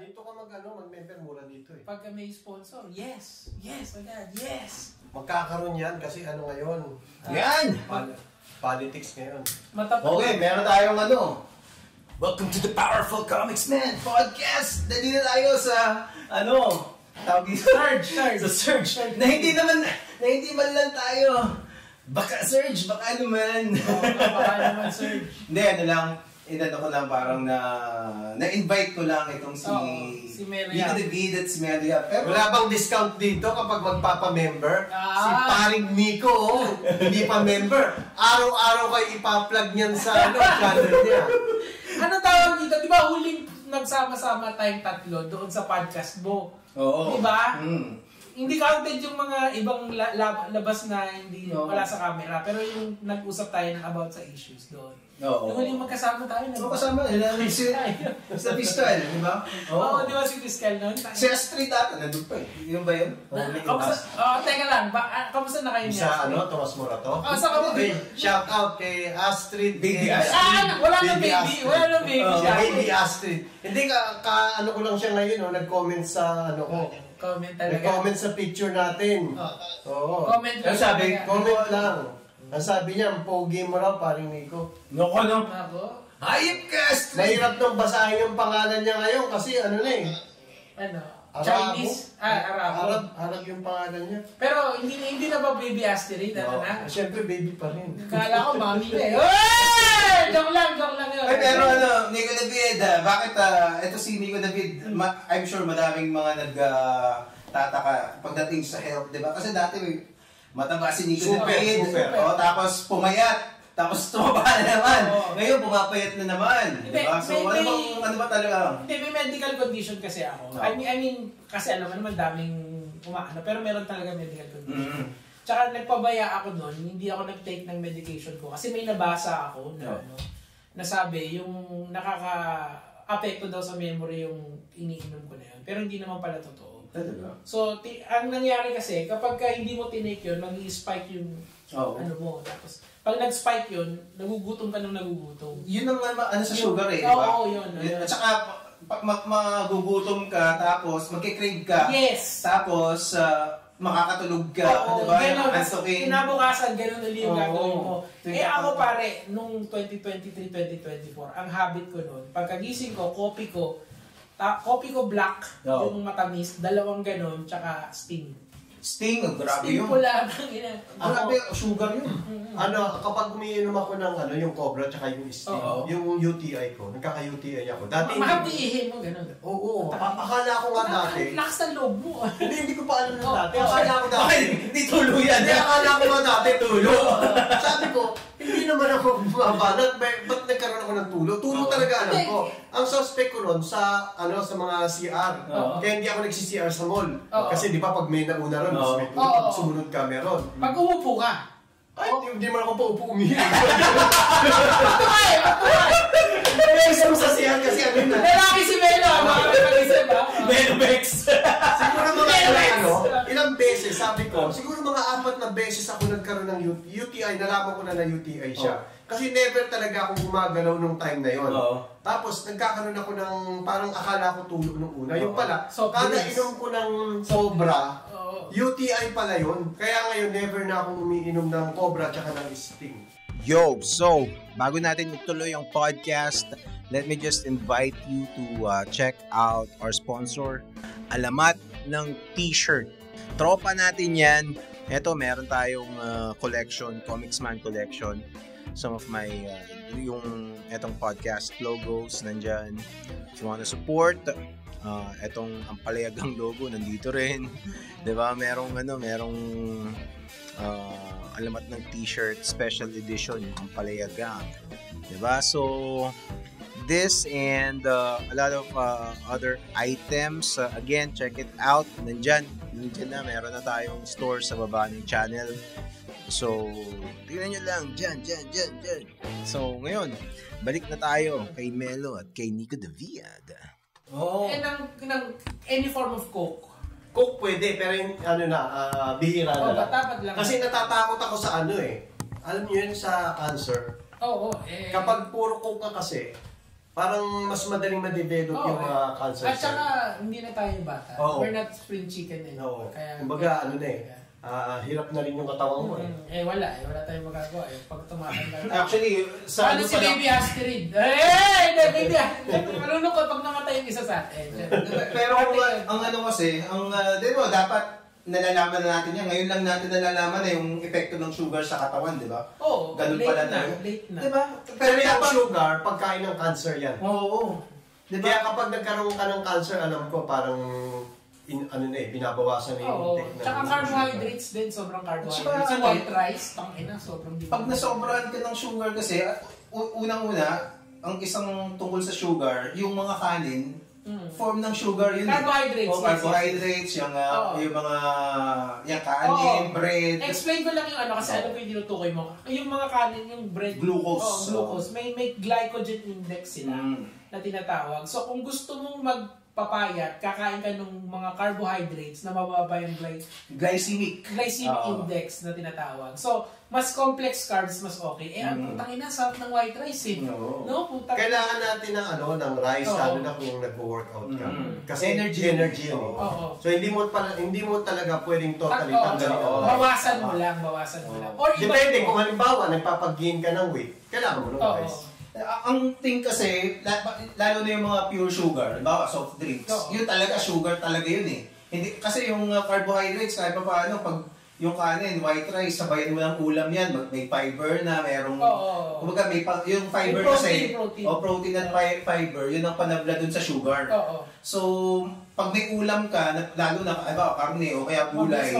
Dito ka mag-member mura dito eh. Pagka may sponsor, yes! Yes! Agad, yes! Magkakaroon yan kasi ngayon. Yan! Politics ngayon. Okay, meron tayong Welcome to the Powerful Comics Man Podcast! Dali na tayo sa, tawag dito? Surge! Na hindi man lang tayo. Baka Surge, baka naman. Baka naman Surge. Hindi, ko lang parang na-invite ko lang itong si Melia. Nico David at si Melia. Pero wala bang discount dito kapag magpapa-member? Si paring Nico, hindi pa member. Araw-araw kayo ipa-plug niyan sa channel niya. Ano tawag dito? Di ba huling nagsama-sama tayong tatlo doon sa podcast mo? Oo. Di ba? Mm. Hindi counted yung mga ibang labas na hindi wala sa camera. Pero yung nag-usap tayo about sa issues doon. Oo. Yung huling magkasama tayo. Kasama. Sa Pistol, di ba? Oo, di ba si Fiscal noon? Si Astrid ata, nandun pa eh. Yun ba yun? Teka lang. Kamusta na kayo niya? Sa Tomas Morato? Sa kapatid. Shout out kay Astrid. Baby Astrid. Wala nang baby. Wala nang baby. Baby Astrid. Hindi ko lang siya ngayon, nag-comment sa ko. Comment talaga. Nag-comment sa picture natin. Oo. Comment lang. Comment lang. Ang sabi niya, ang pogi mo raw, paring Nico. Ako. Hayop ka! Mahirap nang basahin yung pangalan niya ngayon kasi Chinese? Arabo. Arab yung pangalan niya. Pero hindi na ba baby Astrid? Na? Siyempre, baby pa rin. Kala ko mami na eh. Hey! Joke lang yun. Ay, pero Nico David, bakit ito si Nico David, I'm sure madaming mga nagtataka pagdating sa health, di ba? Kasi dati mataba si Nico David. Super. Tapos pumayat. Tapos tumaba na naman. Ngayon, pumapayat na naman. Diba? So, ano ba talaga? Hindi, may medical condition kasi ako. I mean, kasi alam mo naman, daming pero meron talaga medical condition. Tsaka nagpabaya ako doon, hindi ako nag-take ng medication ko. Kasi may nabasa ako na, nasabi, yung nakaka-apekto daw sa memory yung iniinom ko na yun. Pero hindi naman pala totoo. So, ang nangyari kasi, kapag hindi mo tinake yun, mag-i-spike yung mo. Tapos, pag nag-spike yun, nagugutom ka nung nagugutom. Yun ang sa sugar eh, di ba? Oo, yun. At saka, magugutom ka, tapos magkikrave ka. Yes! Tapos, makakatulog ka, di ba? Ganun. Kinabukasan, ganun ulit yung gagawin mo. Ako pare, nung 2023-2024, ang habit ko nun, pagkagising ko, coffee ko black, yung matamis, dalawang ganun, tsaka Sting. Sting, grabe yun. Sting pula. Grabe, sugar yun. Kapag umiinom ako ng yung Cobra tsaka yung Sting, yung UTI ko, nagkaka-UTI ako. Dati Mahatihin mo, ganun. Oo, akala ko nga dati. Lakas ng loob mo. Hindi ko pa alam ng dati. Akala ko dati. Hindi tulo yan. Akala ko nga dati tulo. Sabi ko, hindi naman ako bumabanat. Ba't nagkaroon ako ng tulo? Tulo talaga alam ko. Ang suspect ko nun sa mga CR. Kaya hindi ako nagsi-CR sa mall. Kasi di ba pag may nauna ron, pag sumunod ka meron. Pag umupo ka. Ay, hindi man ako pa upo umihin. Isang sa CR kasi lalaki si Melo. Makakapag-isip ba? Melomex. Siguro mga ilang beses, sabi ko, siguro mga 4 na beses ako nagkaroon ng UTI, nalaman ko na UTI siya. Kasi never talaga ako gumagalaw nung time na yon. Tapos nagkakaroon ako ng parang akala ko tulog nung una. Yung pala, kada inom ko ng Cobra, UTI pala yun. Kaya ngayon never na akong umiinom ng Cobra tsaka ng Sting. Yo, so bago natin ituloy ang podcast, let me just invite you to check out our sponsor, Alamat ng T-shirt. Tropa natin yan. Eto, meron tayong collection, Comics Man collection. Some of my, etong podcast logos nandyan. If you wanna support, etong ang palayagang logo nandito rin. 'Di ba? Merong alamat ng t-shirt special edition yung palayagang. 'Di ba? So this and a lot of other items, again, check it out. Nandiyan na, meron na tayong store sa baba ng channel. So, tingnan nyo lang, dyan. So, ngayon, balik na tayo kay Melo at kay Nico David. Any form of Coke. Coke pwede, pero yung bihira na lang. Dapat lang. Kasi natatakot ako sa alam niyo yun, sa cancer. Oo. Kapag puro Coke ka kasi, parang mas madaling ma-develop yung mga cancer At saka, hindi na tayo bata. We're not spring chicken eh. Kaya, kumbaga, hirap na rin yung katawan mo wala tayong magagawa Pag tumatanda. Actually, sa si Baby Astrid? Baby Astrid. Malulungkot pag namatay yung isa sa atin. Pero ang kasi, di ba, dapat nalalaman na natin yan. Ngayon lang natin nalalaman na yung epekto ng sugar sa katawan, di ba? Oo. Ganun pala late na. Di ba? Pero yung sugar, pagkain ng cancer yan. Oo. Diba? Kaya kapag nagkaroon ka ng cancer, alam ko, parang binabawasan na yung intake na. Tsaka carbohydrates din, sobrang carbohydrates. Yung white rice, sobrang di. Pag nasobrahan ka ng sugar kasi, unang-una, ang isang tungkol sa sugar, yung mga kanin, form ng sugar yun. Carbohydrates. Carbohydrates, yung mga kanin, bread. Explain ko lang yung kasi ano ko yung tinutukoy mo. Yung mga kanin, yung bread. Glucose. Glucose. May glycogen index sila na tinatawag. So kung gusto mong magpapayat, kakain ka ng mga carbohydrates na mababa yung glycemic index na tinatawag. So, mas complex carbs, mas okay. Ang putang ina, sarap ng white rice No, putang. Kailangan natin ng rice, lalo na kung nag-workout ka. Kasi energy yun So, hindi mo talaga pwedeng totally tanggalin. Bawasan mo lang. Or depende kung halimbawa, nagpapag-gain ka ng weight, kailangan mo ng rice. Ang thing kasi, lalo na yung mga pure sugar, halimbawa soft drinks, yun talaga, sugar talaga yun Hindi, kasi yung carbohydrates, kahit pa paano, pag yung kanin, white rice, sabayan mo ng ulam yan, may fiber na, merong, kumbaga yung fiber kasi, protein at fiber, yun ang panabla dun sa sugar. So, pag may ulam ka, lalo na, karne o kaya gulay,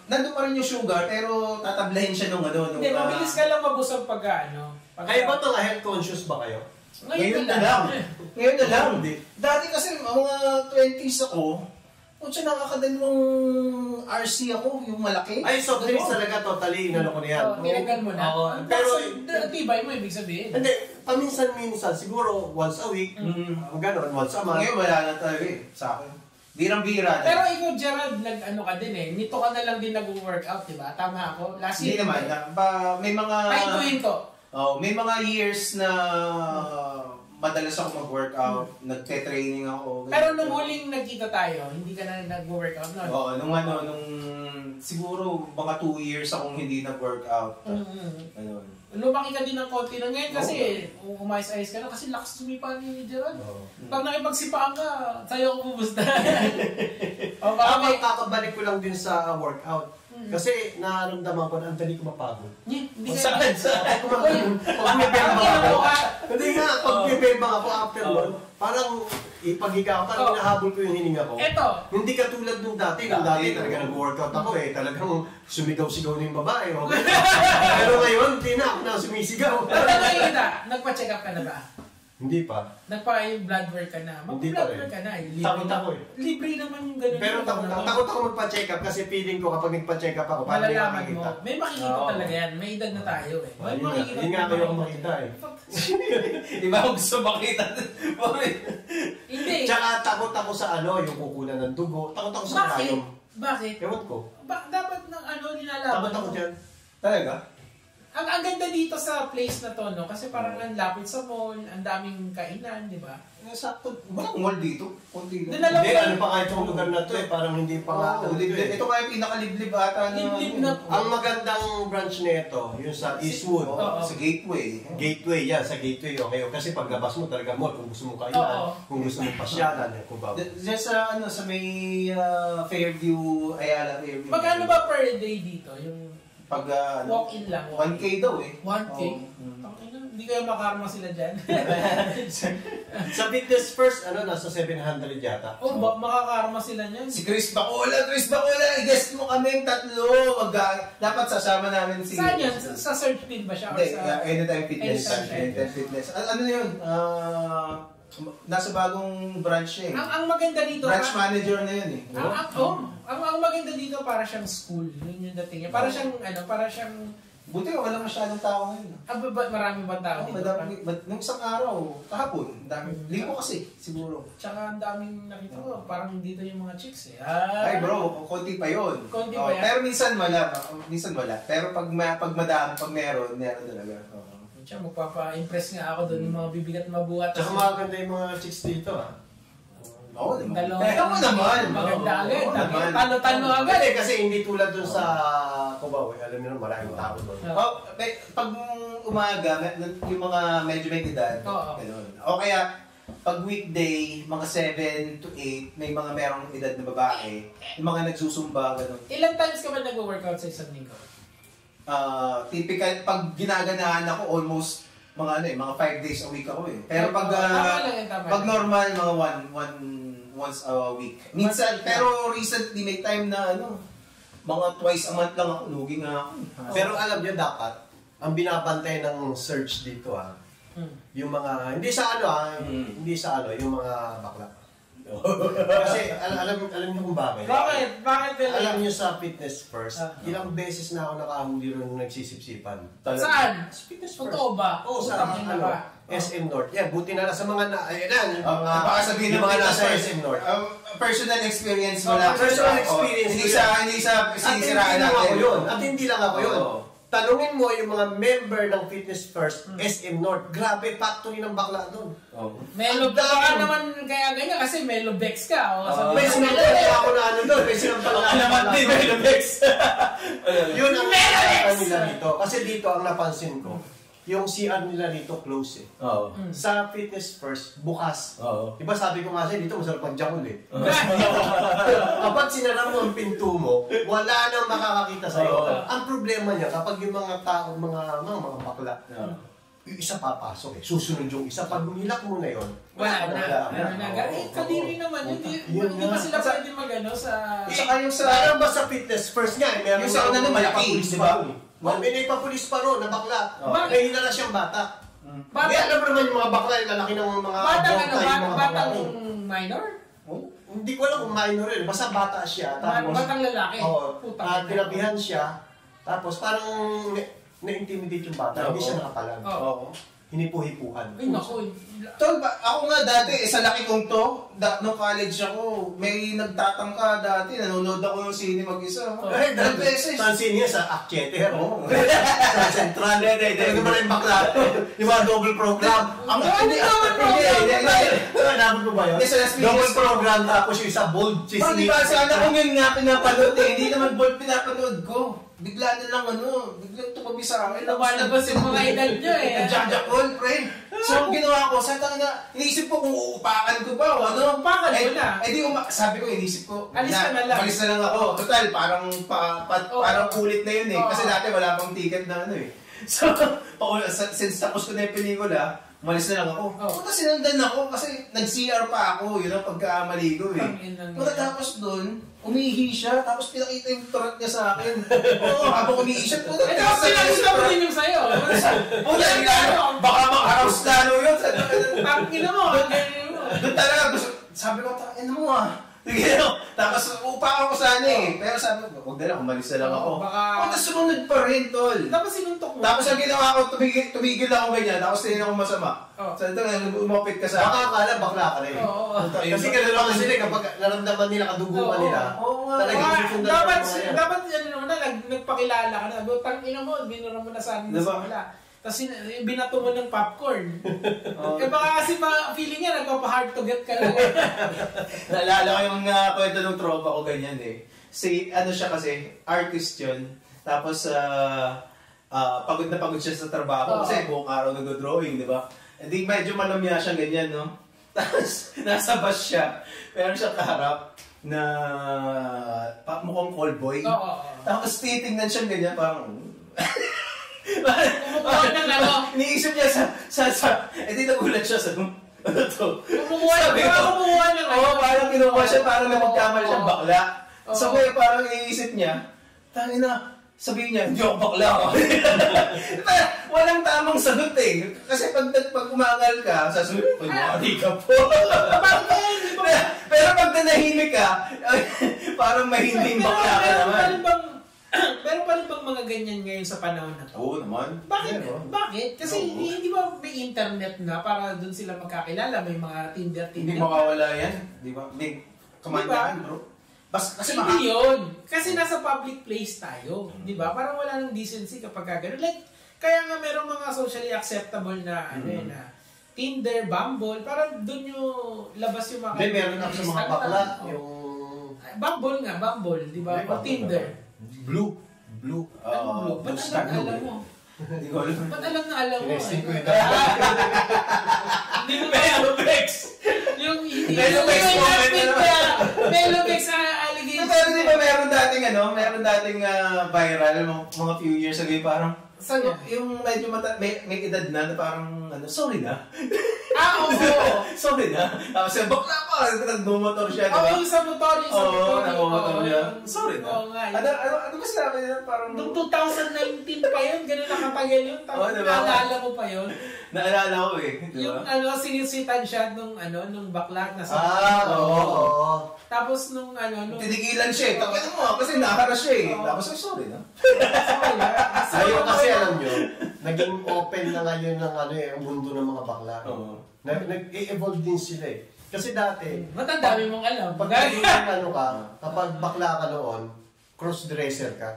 nandun pa rin yung sugar, pero tatablahin siya nung Hindi, mabilis ka lang mabusog pagka Kayo ba ito health conscious ba kayo? Ngayon na lang. Dati kasi, mga 20s ako, nakakadalawang RC ako, yung malaki. Ay, soft drinks talaga, totally, inano ko na yan. Tinagal mo na. Pero, tibay mo, ibig sabihin. Hindi, paminsan-minsan, siguro once a week, gano'n, once a month. Ngayon, wala na talaga sa akin. Birang-bira. Pero ikaw, Gerald, ka din Nito ka na lang din nag-workout, diba? Tama ako? Last year. Hindi naman. May mga... Pahintuin ko. May mga years na madalas ako mag-workout, nagte-training ako. Pero nung huling nagkita tayo, hindi ka na nag-workout noon? Oo, nung siguro mga 2 years akong hindi nag-workout. Lumaki ka din ng konti na ngayon kasi umayos-ayos ka na kasi lakas sumipa ni Gerald. Pag nakipagsipaan ka, sa'yo ako pupusta. Kakabalik ko lang din sa workout. Kasi naramdaman ko na ang dali ko mapagod. Hindi ka pag bebang ako after one, parang ipag-higa ako, parang hinahabol ko yung hininga ko. Hindi ka tulad nung dati. Nung dati talaga nag-workout ako talagang sumigaw-sigaw na yung babae. Pero ngayon, hindi na ako na sumisigaw. Nagpa-check up ka na ba? Hindi pa. Yung blood work ka na. Mag-blood work ka na. Takot ako Libre naman yung ganun. Pero takot ako magpa-check up kasi feeling ko kapag nagpa-check up ako, parang may makikita. May makikita talaga yan. May edad na tayo May makikita. Hindi nga kayo makita Di ba ako gusto makita? Hindi. Tsaka takot ako sa yung kukunan ng dugo. Takot ako sa krayom. Bakit? Ewan ko. Dapat ng nilalaban. Takot ako dyan. Talaga? Ang ganda dito sa place na to, kasi parang ang lapit sa mall, ang daming kainan, di ba? Sakto. Walang mall dito. Kunti lang. Hindi, ano pa kahit yung lugar na to parang hindi pa nga. Ito nga yung pinakaliblib ata. Ang magandang branch nito, yung sa Eastwood. Sa Gateway. Gateway, yan. Sa Gateway, okay. Kasi paglabas mo talaga mall, kung gusto mo kainan, kung gusto mo pasyalan, kung ba. Diyan sa may Fairview, Ayala Fairview. Magkano ba per day dito? Yung pag walk-in lang. 1K daw 1K? Hindi kayo makarma sila dyan. Sa Fitness First, nasa 700 yata. Makakarma sila niyan. Si Chris Bacola, i-guest mo kaming tatlo. Dapat sasama namin si... Saan yan? Sa Search Feed ba siya? Hindi, Anytime Fitness. Anytime Fitness. Ano yun? Nasa bagong branch niya Ang maganda dito... Branch manager na yun Ang maganda dito para siyang school. Yun yung dating niya. Para siyang... Buti ka, wala masyadong tao ngayon. Maraming ba tao dito? Nung isang araw, kahapon, linggo kasi, siguro. Tsaka ang daming nakita ko, parang dito yung mga chicks Ay bro, konti pa yun. Konti pa yan? Pero minsan wala. Pero pag meron talaga. Siya, magpapa-impress nga ako doon yung mga bibigat mabuhat. Tsaka maganda yung mga chicks dito Oo naman. Pero mo naman. Maganda agad. Talo-talo agad. Kasi hindi tulad doon sa Cubao. Alam niyo maraming tao doon. Pag umaga, yung mga medyo may edad, o kaya pag weekday, mga 7 to 8, may mga merong edad na babae, yung mga nagsusumba, gano'n. Ilang times ka ba nag-workout sa isang linggo? Typical, pag ginaganahan ako, almost mga 5 days a week ako eh. Pero pag pag normal, mga once a week. Minsan, pero recently may time na mga twice a month lang ako, lugi nga ako. Pero alam niyo dapat, ang binabantay ng search dito yung mga, hindi sa yung mga bakla. Kasi alam niyo kung bakit. Bakit? Alam niyo sa Fitness First, ilang beses na ako nakahuli ron nagsisipsipan. Saan? Fitness First. Totoo ba? Oo, sa SM North. Yeah, buti na lang sa mga baka sabihin ng mga nasa SM North. Personal experience mo lang. Personal experience. Hindi sa sinisiraan natin. At hindi lang ako yun. Tanungin mo yung mga member ng Fitness First, SM North. Grabe, factory ng bakla doon. Melo baka naman kaya ganyan kasi Melobex ka. May sinampala ako na doon. May sinampala naman din Melobex. Yun ang nakakita nila dito. Kasi dito ang napansin ko, yung CR nila dito close eh. Sa Fitness First, bukas. Diba sabi ko nga dito masarap mag-jakul eh. Kapag sinara mo ang pinto mo, wala nang makakakita sa'yo. Ang problema niya, kapag yung mga tao, mga bakla, yung isa papasok eh. Susunod yung isa. Pag nilak mo na yun, wala na. Kadiri naman. Hindi ba sila pwede mag-ano sa... Saka yung sa... ba sa Fitness First nga eh. Yung sa una malaki, di ba? May naipapulis pa ron na bakla. May hinala siyang bata. Bata? Alam mo naman yung mga bakla, yung lalaki ng mga Batang minor? Hindi ko alam kung minor yun. Basta bata siya. Batang lalaki? At tinabihan siya. Tapos parang na-intimidate yung bata. Hindi siya nakapalag. Hinipu-hipuhan. Ay, naku. Tol, ako nga dati, sa laki kong to, nung college ako, may nagtatangka dati, nanonood ako ng sine mag-isa. Eh, dahil beses. Saan sine niya? Sa Akchete, sa Central. Hindi ba rin bakla? Yung mga double program. Hindi. Naman mo ba yun? Double program, tapos yung isa bold. Di ba, sana kung yun nga pinapanood eh, hindi naman bold pinapanood ko. Bigla na lang biglang tumabi sa akin. Lumalabas yung mga edad nyo eh. Nagjajakol, pre. So, ang ginawa ko, iniisip ko kung uupakan ko ba o ano. Upakan mo na. Sabi ko, iniisip ko, alis ka na lang. Alis na lang ako. Total, parang ulit na yun eh. Kasi dati wala pang ticket na So, since tapos ko na yung pelikula, umalis na lang ako. Punta sinundan ako kasi nag-CR pa ako, yun ang pagkamaligo eh. Tapos doon, umiihi siya, tapos pinakita yung turret niya sa akin. Habang umiihi siya, pinakita mo rin yung sa'yo. Baka makarouse lalo yun. Pangina mo, doon talaga, sabi ko, ano mo tapos upa ako sana eh. Pero sabi ko, huwag na lang, umalis na lang ako. Tapos sumunod pa rin, tol. Tapos sinuntok mo. Tapos ang ginawa ko, tumigil ako ganyan, tapos tingin ako masama. Sabi ko, umapit ka sa akin. Baka bakla ka rin. Kasi ganun sila kapag naramdaman nila, kaduguan nila. Talagang susundan dapat nagpakilala ka na. Tangina mo, binura mo na sa akin na simula. Tapos binato mo ng popcorn. Baka kasi feeling niya nagpapa-hard to get ka lang. Naalala ko yung kwento ng tropa ko ganyan eh. Ano siya kasi, artist yun. Tapos pagod na pagod siya sa trabaho kasi buong araw nag-drawing, di ba? Hindi medyo malamya siya ganyan, no? Tapos nasa bus siya. Meron siya kaharap na mukhang callboy. Tapos titingnan siya ganyan, parang... Kumukuha ng ano? Iniisip niya di nagulat siya sa ano to? Kumukuha ng ano? Parang kinukuha siya, parang napagkamali siyang bakla. So parang iniisip niya, tangina, sabihin niya, hindi ako bakla. Walang tamang sagot eh. Kasi pag umangal ka, sasabihin, pag-mari ka po. Pero pag nanahimik ka, parang mahinding bakla ka naman. Pero pa rin bang mga ganyan ngayon sa panahon na to? Oo naman. Bakit? Kasi hindi ba may internet na para doon sila magkakilala? May mga Tinder. Hindi mawawala yan. Di ba? May kamandahan, bro. Kasi hindi yun. Kasi nasa public place tayo. Di ba? Parang wala nang decency kapag gano'n. Like, Kaya nga merong mga socially acceptable na na Tinder, Bumble, parang doon yung labas yung mga... Hindi, meron ako sa mga bakla, yung... Bumble, di ba? O Tinder. Blue. Ano Blue? Ba't alam mo? Hindi ko alam. Ba't alam na alam mo? Tinesting ko yun. Hindi mo Melobex! yung Melobex moment na Melobex allegation. Pero di ba meron dating viral mga few years ago parang yung medyo may edad na parang sorry na. Oo. Sorry na. Tapos yung bakla pa, nagmumotor siya, di ba? Oo, yung sa motor, Oo, nagmumotor siya. Sorry na. Oo nga. Ano ba sinabi niya? Parang... Noong 2019 pa yun, gano'n nakatagal yun. Oo, diba? Naalala ko pa yun. Naalala ko eh. Diba? Yung sinisitan siya nung bakla na sa... Oo. Tapos nung tinigilan siya eh. Tapos mo, kasi nakaras siya eh. Tapos sorry na. Ngayon kasi alam nyo, naging open na ngayon ng ang mundo ng mga bakla. Nag-evolve din sila eh. Kasi dati, ba't ang dami mong alam? Pag kapag bakla ka noon, cross-dresser ka.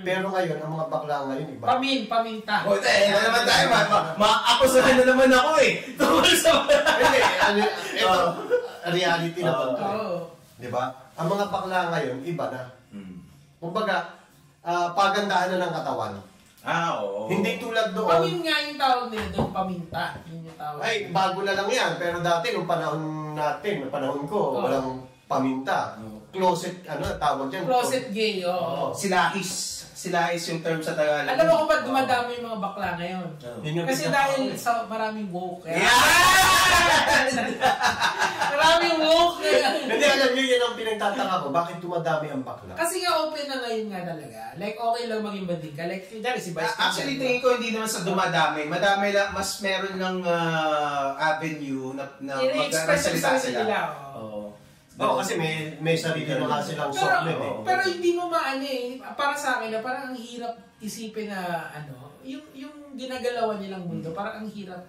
Pero ngayon, ang mga bakla ngayon, iba. Paminta. O, ano naman tayo, ma-akusahan na naman ako eh. Tungkol sa... Hindi, ito, reality na to. Di ba? Ang mga bakla ngayon, iba na. Kumbaga, pagandahan na ng katawan. Oo. Hindi tulad doon. Pamin nga yung tawag nila doon, paminta. Yun yung tawag. Ay, bago na lang yan. Pero dati, nung panahon natin, panahon ko, walang paminta. Closet, tawag dyan. Closet gay, oo. Silahis yung term sa Tagalog. Alam mo kung ba't dumadami yung mga bakla ngayon? Kasi dahil sa maraming woke. Maraming woke ngayon. Hindi, alam nyo, yan ang pinagtataka ko. Bakit dumadami ang bakla? Kasi nga open na ngayon nga talaga. Like, okay lang maging banding ka. Like, dahil si Vice. Actually, tingin ko hindi naman sa dumadami. Madami lang, mas meron ng avenue na magsalita sila. Oo, kasi may sarili na nga silang software eh. Pero hindi mo para sa akin na parang ang hirap isipin na yung ginagalawan nilang mundo, parang ang hirap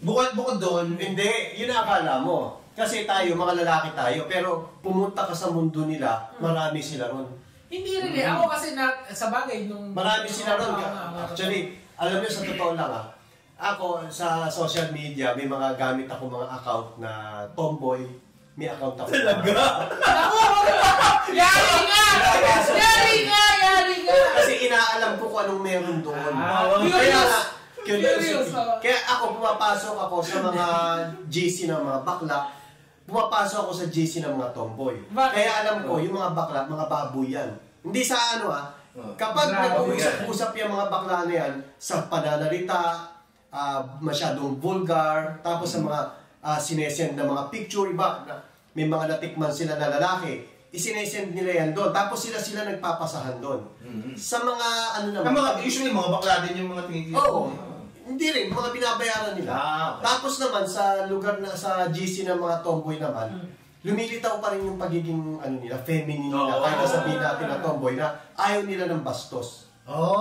Bukod doon, hindi, yun ang akala mo. Kasi tayo, mga lalaki tayo, pero pumunta ka sa mundo nila, marami sila ron. Hindi rin Ako kasi sa bagay nung... Marami sila ron. Actually, alam niyo sa totoo lang ako sa social media, may mga gamit ako mga account na tomboy. May account ako. Talaga? Yari nga! Kasi inaalam ko kung anong meron doon. Curious. Kaya ako, pumapasok ako sa mga GC ng mga bakla. Pumapasok ako sa GC ng mga tomboy. Kaya alam ko, yung mga bakla, mga baboy yan. Hindi sa kapag nag-uusap yung mga bakla na yan, sa pananalita, masyadong vulgar, tapos sa mga sinesend na mga picture, iba, may mga natikman sila na lalaki, isinesend nila yan doon, tapos sila nagpapasahan doon. Sa mga naman. Usually mga bakla din yung mga tingin. Oo. Hindi rin, mga binabayaran nila. Okay. Tapos naman, sa lugar na, sa GC ng mga tomboy naman, lumilitaw pa rin yung pagiging feminine nila. Kaya sabihin natin na tomboy na ayaw nila ng bastos.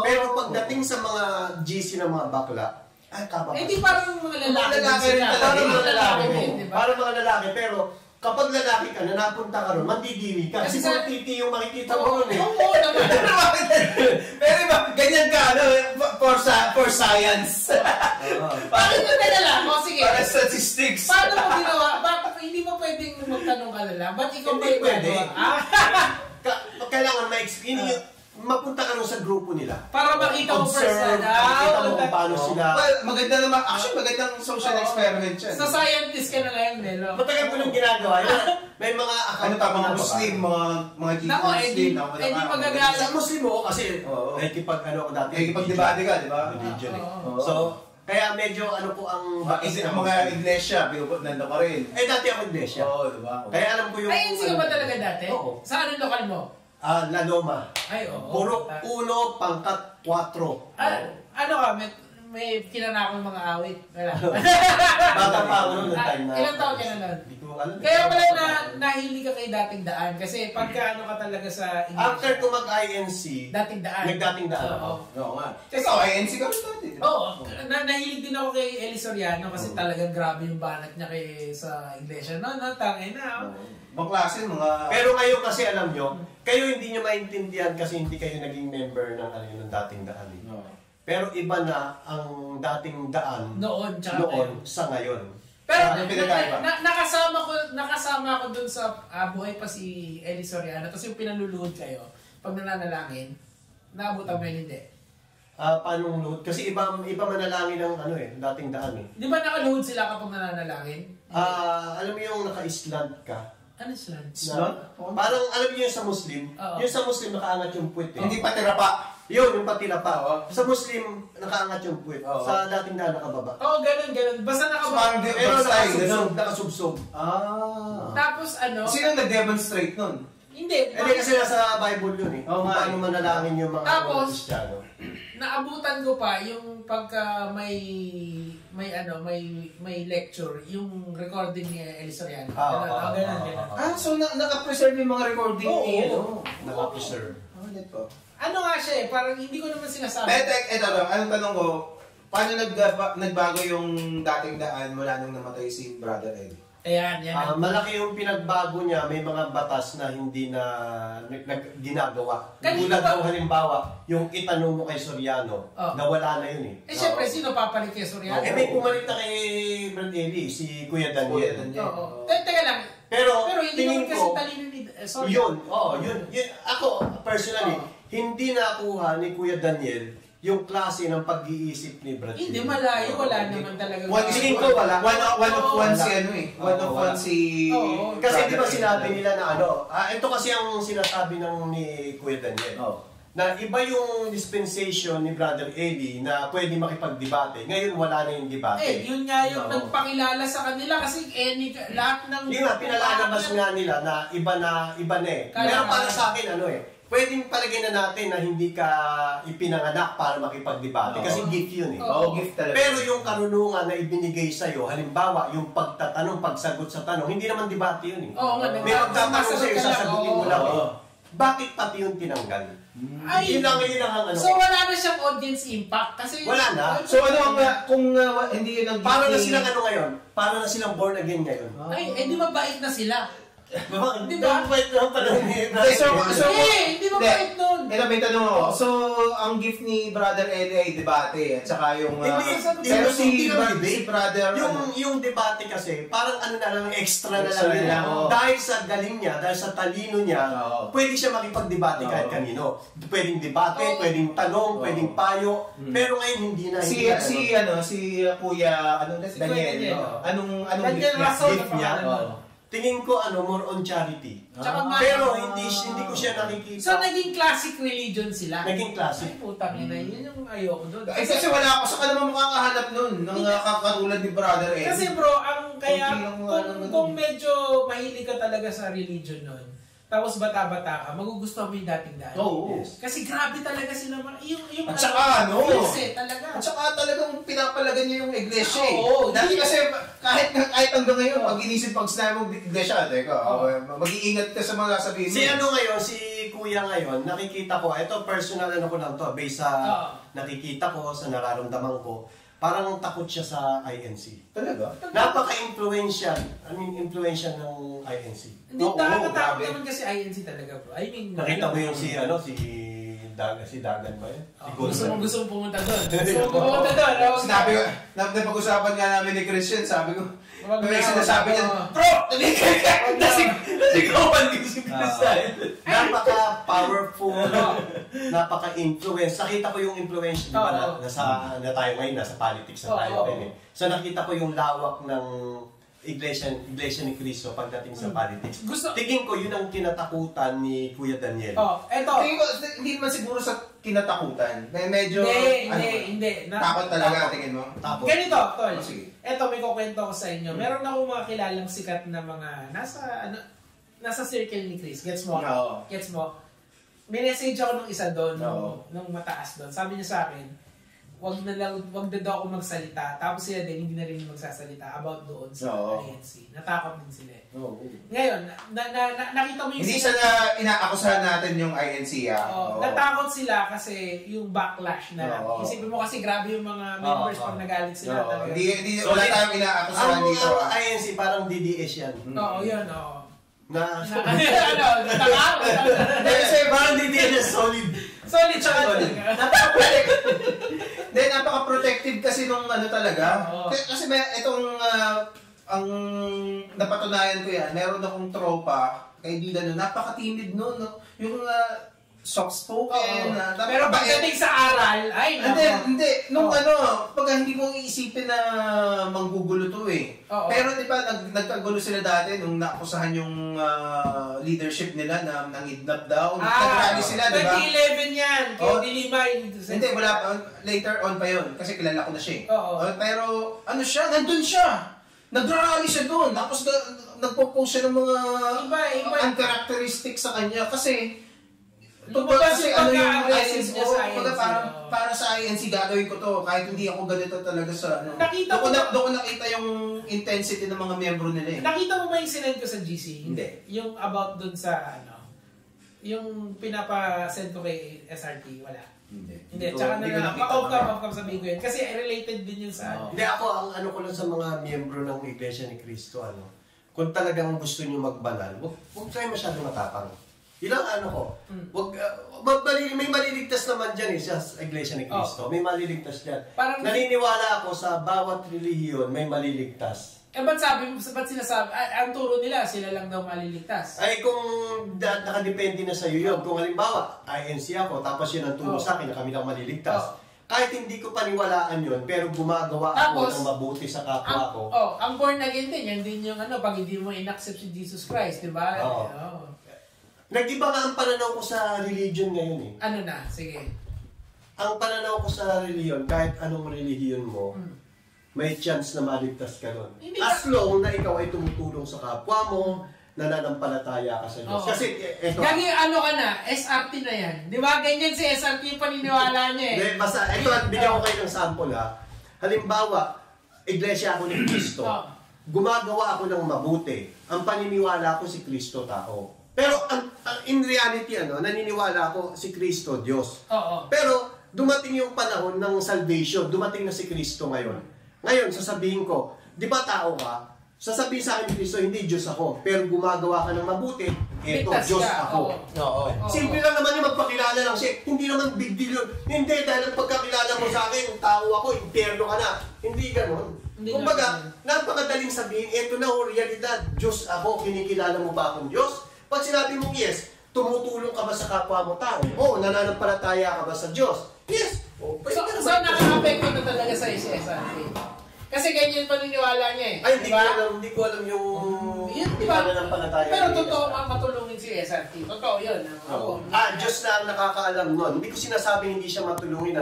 Pero pagdating sa mga GC ng mga bakla, di parang mga lalaki rin talaga. Parang mga lalaki, pero kapag lalaki ka na napunta ka ron, mandidiri ka. Kasi kung titi yung makikita mo ron eh. Oo naman. Pero iba, ganyan ka, for science. Bakit mo nalala? Sige. Para statistics. Paano mo ginawa? Hindi mo pwedeng magtanong ka nila? Ba't ikaw Hindi pwede. Kailangan mapunta ka rin sa grupo nila. Para makita mo Observe, makita mo kung paano sila. Well, maganda naman. Actually, magandang social experiment yan. Sa scientist ka na ngayon, Melo. Matagal ko nang ginagawa yun. May mga account mga Muslim, mga Muslim. Hindi magagalit. Sa Muslim mo kasi nakikipag ako dati. Nakikipag-debate ka, di ba? Religion eh. So, kaya medyo po ang mga iglesia, nandun ka rin. dati ako iglesia. Oo, di ba? Kaya alam ko yung... Ay, hindi ka ba talaga dati? Oo. Saan ang lokal mo? La Loma. Ay, oo. Puro 1, pangkat 4. Ano ka? May kinanakong mga awit. Wala. Bata pa ako noong time na... Ilang taon ka na nun? Hindi ko alam. Kaya pala nahili ka kay dating daan. Kasi pagka ka talaga sa English. After ko mag-INC, dating daan. nagdating daan ako. Oo nga. Ikaw, INC ka rin dati. Oo. Nahilig din ako kay Eli Soriano kasi talagang grabe yung banat niya sa iglesia. Tangin na. Klase, mga... Pero ngayon kasi alam nyo, kayo hindi nyo maintindihan kasi hindi kayo naging member ng dating daan. Pero iba na ang dating daan noon sa ngayon. Pero nakasama ko dun sa buhay pa si Eli Soriano, tapos yung pinanluluhod kayo, pag nananalangin, naabutan mo yun, hindi? Paano luhod? Kasi iba manalangin ng dating daan eh. Di ba nakaluhod sila kapag nananalangin? Alam mo yung naka-island ka? Ano island? Parang alam niyo yung sa Muslim, yung sa Muslim nakaangat yung puwet eh. Hindi patira pa. Yun, yung patila pa. Sa Muslim, nakaangat yung puwet. Sa dating daan, nakababa. Oo, ganun. Basta nakababa. Pero nakasubsob. Tapos Sino nag-demonstrate nun? Hindi. Kasi nasa Bible yun eh. Paano manalangin yung mga Kristiyano. Naabutan ko pa yung pagka may lecture, yung recording ni Eli Soriano. Ganun. So naka-preserve yung mga recording ni Naka-preserve. Ano nga siya eh, parang hindi ko naman sinasabi. Ito lang, anong tanong ko, paano nagbago yung dating daan mula nung namatay si Brother Eli? Ayan. Malaki yung pinagbago niya, may mga batas na hindi na ginagawa. Tulad ng halimbawa, yung itanong mo kay Soriano, nawala na yun eh. Syempre, sino papalit kay Soriano? May pumalit na kay Brad Eli, si Kuya Daniel. Teka lang. Pero hindi naman kasi talino ni Soriano. Yun. Ako, personally, hindi nakuha ni Kuya Daniel yung klase ng pag-iisip ni Brad. Hindi, malayo. Wala naman talaga. Tingin ko wala. One of one si si... Kasi di ba sinabi nila na ito kasi ang sinasabi ni Kuya Daniel. Na iba yung dispensation ni Brother Eli na pwede makipagdebate. Ngayon wala na yung debate. Yun nga yung nagpakilala sa kanila kasi lahat ng... Yun nga, pinalalabas nga nila na iba na eh. Pero para sa akin, pwedeng palagay na natin na hindi ka ipinanganak para makipagdebate kasi gift yun eh. Gift talaga. Pero yung karunungan na ibinigay sa'yo, halimbawa, yung pagtatanong, pagsagot sa tanong, hindi naman debate yun eh. May magtatanong sa'yo, sasagutin mo lang eh. Bakit pati yung tinanggal? Yun lang ang So wala na siyang audience impact kasi... Wala na. So kung hindi yun ang... Paano na silang ngayon? Paano na silang born again ngayon? Di mabait na sila. Di ba? Mabait naman pala ni hindi mabait nun. May tanong ako. So, ang gift ni Brother Eli ay debate at saka yung... Pero si Brother... Yung debate kasi, parang extra na lang nila. Dahil sa galing niya, dahil sa talino niya, pwede siya makipagdebate kahit kanino. Pwedeng debate, pwedeng tanong, pwedeng payo. Pero ngayon hindi na. Si Kuya Daniel. Anong gift niya? Tingin ko more on charity. Pero hindi ko siya nakikita. So naging classic religion sila. Naging classic. Ay putang ina, yun yung ayoko doon. Kasi wala ako sa naman makakahanap nun ng kakatulad ni Brother Eli. Kasi bro, kung medyo mahilig ka talaga sa religion nun, tapos bata-bata ka, magugustuhan mo yung dating daan. Yes. Kasi grabe talaga sila. At saka talaga. At saka talagang pinapalagan niya yung iglesia eh. Dati kasi kahit hanggang ngayon, pag inisip pag sinabi mong iglesia, mag-iingat ka sa mga sabihin mo. Si Kuya ngayon, nakikita ko, ito personal ko lang to, based sa nakikita ko, sa nararamdaman ko, parang takot siya sa INC. Talaga? Napaka-influential. Influential ng INC. Hindi, nakakatakot naman kasi INC talaga bro. Nakita mo yung si Dagan ba yun? Gusto mong pumunta doon. Sinabi ko, napag-usapan nga namin ni Christian, sabi ko, may sinasabi niya, bro! Nasigawan ko si Christian. Napaka-powerful, napaka-influence. Nakita ko yung influence, di ba, na tayo ngayon, nasa politics na tayo. So nakita ko yung lawak ng Iglesia ni Cristo pagdating sa politics. Tingin ko yun ang kinatakutan ni Kuya Daniel. Tingin ko, hindi naman siguro sa kinatakutan. Medyo... Hindi. Takot talaga, tingin mo? Takot. Ganito, Tol. Eto, may kukwento ko sa inyo. Meron ako mga kilalang sikat na mga nasa circle ni Chris. Gets mo? Gets mo? May message ako nung isa doon, nung mataas doon. Sabi niya sa akin, wag na daw ako magsalita. Tapos sila din, hindi na rin magsasalita about doon sa INC. Natakot din sila. Ngayon, nakita mo yung... Hindi sana inaakusahan natin yung INC natakot sila kasi yung backlash na lang. Isipin mo kasi grabe yung mga members pag nagalit sila. Wala tayong inaakusahan dito. Ang INC parang DDS yan. Yun. Kasi parang DDS solid. Solid siya. Hindi, napaka-protective kasi nung ano talaga. Kasi itong, ang napatunayan ko yan, meron akong tropa, kaibigan nun, napaka-timid nun, no? Yung soft-spoken. Pero pagdating sa aral, ay Hindi. Nung pag hindi mo iisipin na manggugulo to eh. Pero di ba, nagkagulo sila dati nung nakusahan yung leadership nila na nangidnap daw. Nag-rally sila, di ba? 2011 yan. Kaya Dilibay. Hindi, wala pa. Later on pa yun. Kasi kilala ko na siya eh. Pero ano siya, nandun siya. Nag-rally siya doon. Tapos nagpo-post siya ng mga uncharacteristic sa kanya. Kasi kasi ano yung essence niya sa INC. Para sa INC gagawin ko to kahit hindi ako ganito talaga sa ano. Doon ko nakita yung intensity ng mga miyembro nila eh. Nakita mo ba yung sinend ko sa GC? Hindi. Yung about dun sa yung pinapa-send ko kay SRT, wala. Hindi. Tsaka off-cam sabihin ko yun. Kasi related din yun sa Hindi, ako ang ko lang sa mga miyembro ng Iglesia ni Cristo, kung talagang gusto nyo magbanal, huwag kayo masyado matapang. Yun ang ko. May maliligtas naman dyan sa Iglesia ni Cristo. May maliligtas dyan. Naniniwala ako sa bawat relihiyon may maliligtas. Ba't sinasabi, ang turo nila, sila lang daw maliligtas? Ay, kung nakadepende na sa'yo yun. Kung halimbawa, INC ako, tapos yun ang turo sa akin na kami lang maliligtas. Kahit hindi ko paniwalaan yun, pero gumagawa ako ng mabuti sa kapwa ko. Ang born again din, yan din yung pag hindi mo in-accept si Jesus Christ, di ba? Nag-iba nga ang pananaw ko sa religion ngayon eh. Ano na? Sige. Ang pananaw ko sa religion, kahit anong religion mo, may chance na maligtas ka nun. As long na ikaw ay tumutulong sa kapwa mo, nananampalataya ka sa Diyos. Kasi ito... Gagi, ka na? SRT na yan. Di ba? Ganyan si SRT yung paniniwala niya eh. Basta, ito, bigyan ko kayo ng sample ha. Halimbawa, Iglesia ako ni Cristo. Gumagawa ako ng mabuti. Ang paniniwala ko si Cristo tao. Pero in reality, naniniwala ako si Kristo, Diyos. Pero dumating yung panahon ng salvation, dumating na si Kristo ngayon. Ngayon, sasabihin ko, di ba tao ka? Sasabihin sa akin ni Kristo, hindi Diyos ako. Pero gumagawa ka ng mabuti, eto, Diyos ako. Simple lang naman yung magpakilala lang siya. Hindi naman big deal yun. Hindi, dahil ang pagkakilala mo sa akin, tao ako, impyerno ka na. Hindi ganon. Kumbaga, napakadaling sabihin, eto na realidad. Diyos ako, kinikilala mo ba akong Diyos? Pag sinabi mong yes, tumutulong ka ba sa kapwa mo tao? Oo, nananampalataya ka ba sa Diyos? Yes. So nakaka-apekto na talaga sa SRT. Kasi ganyan paniniwala niya eh. Ay, hindi ko alam yung nananampalataya. Pero totoo matulungin si SRT. Totoo yun. Diyos na ang nakakaalam nun. Hindi ko sinasabing hindi siya matulungin,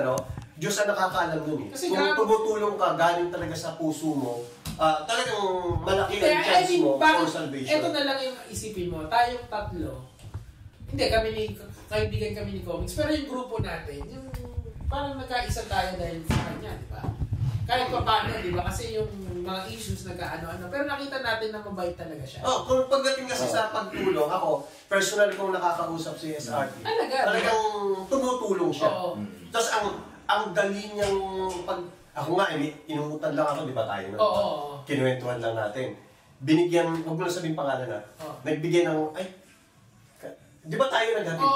Diyos ang nakakaalam nun eh. Kung tumutulong ka, galing talaga sa puso mo, talagang malaki ang chance mo for salvation. Ito na lang yung isipin mo. Tayong tatlo, kaibigan kami ni Comics, pero yung grupo natin, yung parang nagkaisa tayo dahil sa kanya, di ba? Kahit pa paano, di ba? Kasi yung mga issues nagkaano-ano. Pero nakita natin na mabait talaga siya. Kung pagdating kasi sa pagtulong, ako, personal kong nakakausap si SRT. Talagang tumutulong siya. Tapos ang dali niyang ako nga, inuutan lang ako, di ba tayo? Kinuwentuhan lang natin. Binigyan, huwag mo na sabihin pangalan na. Nagbigay ng, di ba tayo naghatid?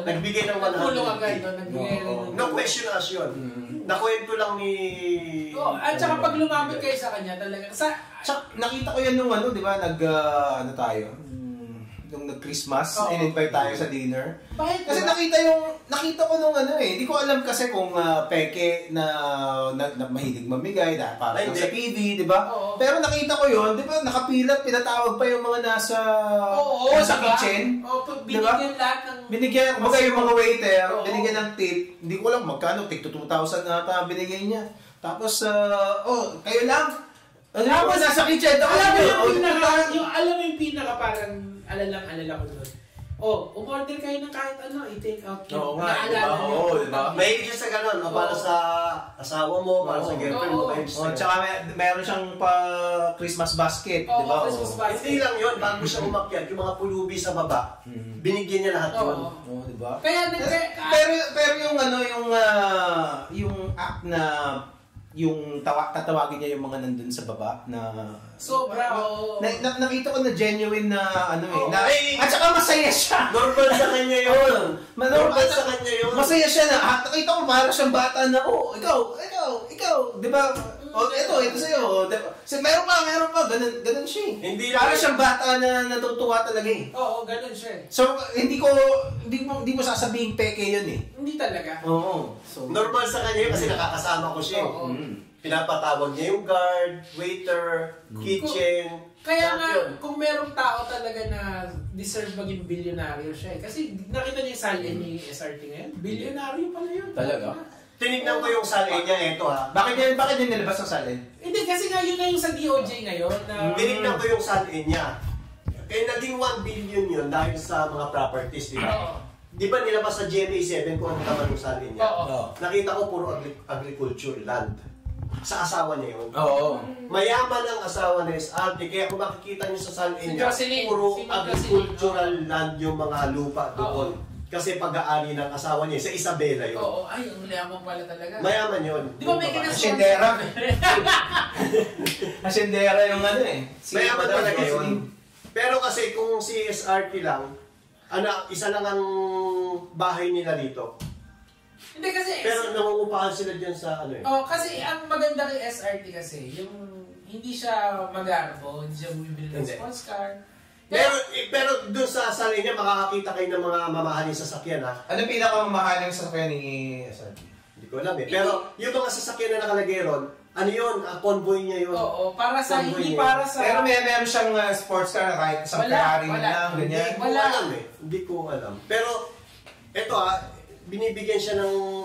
Nagbigay ng 100. No question as yun. Nakwento lang ni... At saka pag lumapit kayo sa kanya, talaga... Nakita ko yan nung di ba, nung nag-Christmas, in-invite tayo sa dinner. Kasi nakita ko nung hindi ko alam kasi kung peke na mahilig mamigay, parang sa TV, di ba? Pero nakita ko yun, di ba, nakapila, pinatawag pa yung mga nasa kitchen. Binigyan lahat ng... Binigyan, yung mga waiter, binigyan ng tip, hindi ko lang magkano, tig to 2,000 na ata binigay niya. Tapos, kayo lang. Tapos, nasa kitchen, alam mo yung pinaka parang alala ko doon. Umorder kayo ng kahit i-take out nyo. Diba? May sa ganun, para sa asawa mo, para sa girlfriend mo. Tsaka meron siyang pa-Christmas basket, di ba? Hindi lang yun, bago siya umakyat, yung mga pulubi sa baba, binigyan niya lahat yun. Diba? Pero yung act na yung tatawagin niya yung mga nandun sa baba na sobra. Nakita ko na genuine na at saka masaya siya. Normal sa kanya yun. Normal sa kanya yun. Masaya siya na nakita ko para siyang bata na ikaw, di ba? Ito sa'yo. Meron pa, ganun siya eh. Hindi para siyang bata na natutuwa talaga eh. Oo, ganun siya. So, hindi mo sasabihin peke yun eh. Hindi talaga. Oo. So, normal sa kanya yun kasi nakakasama ko siya. Pinapatawag niya yung guard, waiter, kitchen. Kaya nga, kung merong tao talaga na deserve maging bilyonaryo siya eh. Kasi nakita niyo yung salary ni SRT ngayon, bilyonaryo pala yun. Talaga? Tinignan ko yung salary niya, eto ha. Bakit niya nilabas ang salary? Hindi, kasi nga yun na yung sa DOJ ngayon. Tinignan ko yung salary niya. Kaya naging 1 billion yun dahil sa mga properties, di ba? Di ba nilabas sa GMA 7 kung ano naman yung salary niya? Nakita ko puro agriculture land. Sa asawa niya yun. Oo. Mayaman ang asawa ni SRT. Kaya kung makikita niyo sa salary niya, puro agricultural land yung mga lupa doon. Kasi pag-aari ng asawa niya, sa Isabela yun. Oo, ay, ang mayaman pala talaga. Mayaman yun. Di ba may Asyendera? Asyendera yung mayaman talaga yun. Pero kasi kung si SRT lang, isa lang ang bahay nila dito. Hindi kasi... Pero nangungupahan sila dyan sa kasi ang maganda kay SRT kasi, yung hindi siya mag-arbo, hindi siya bumibili ng sports car. Pero doon sa salary niya, makakakita kayo ng mga mamahaling sasakyan ha. Ano pinakamamahaling sasakyan ni SRT? Hindi ko alam eh. Pero yung mga sasakyan na nakalagay ron, ano yun? Convoy niya yun. Oo, para sa, hindi para sa... Pero meron siyang sports car na kahit isang Ferrari lang, ganyan. Hindi ko alam eh. Hindi ko alam. Pero, eto binibigyan siya ng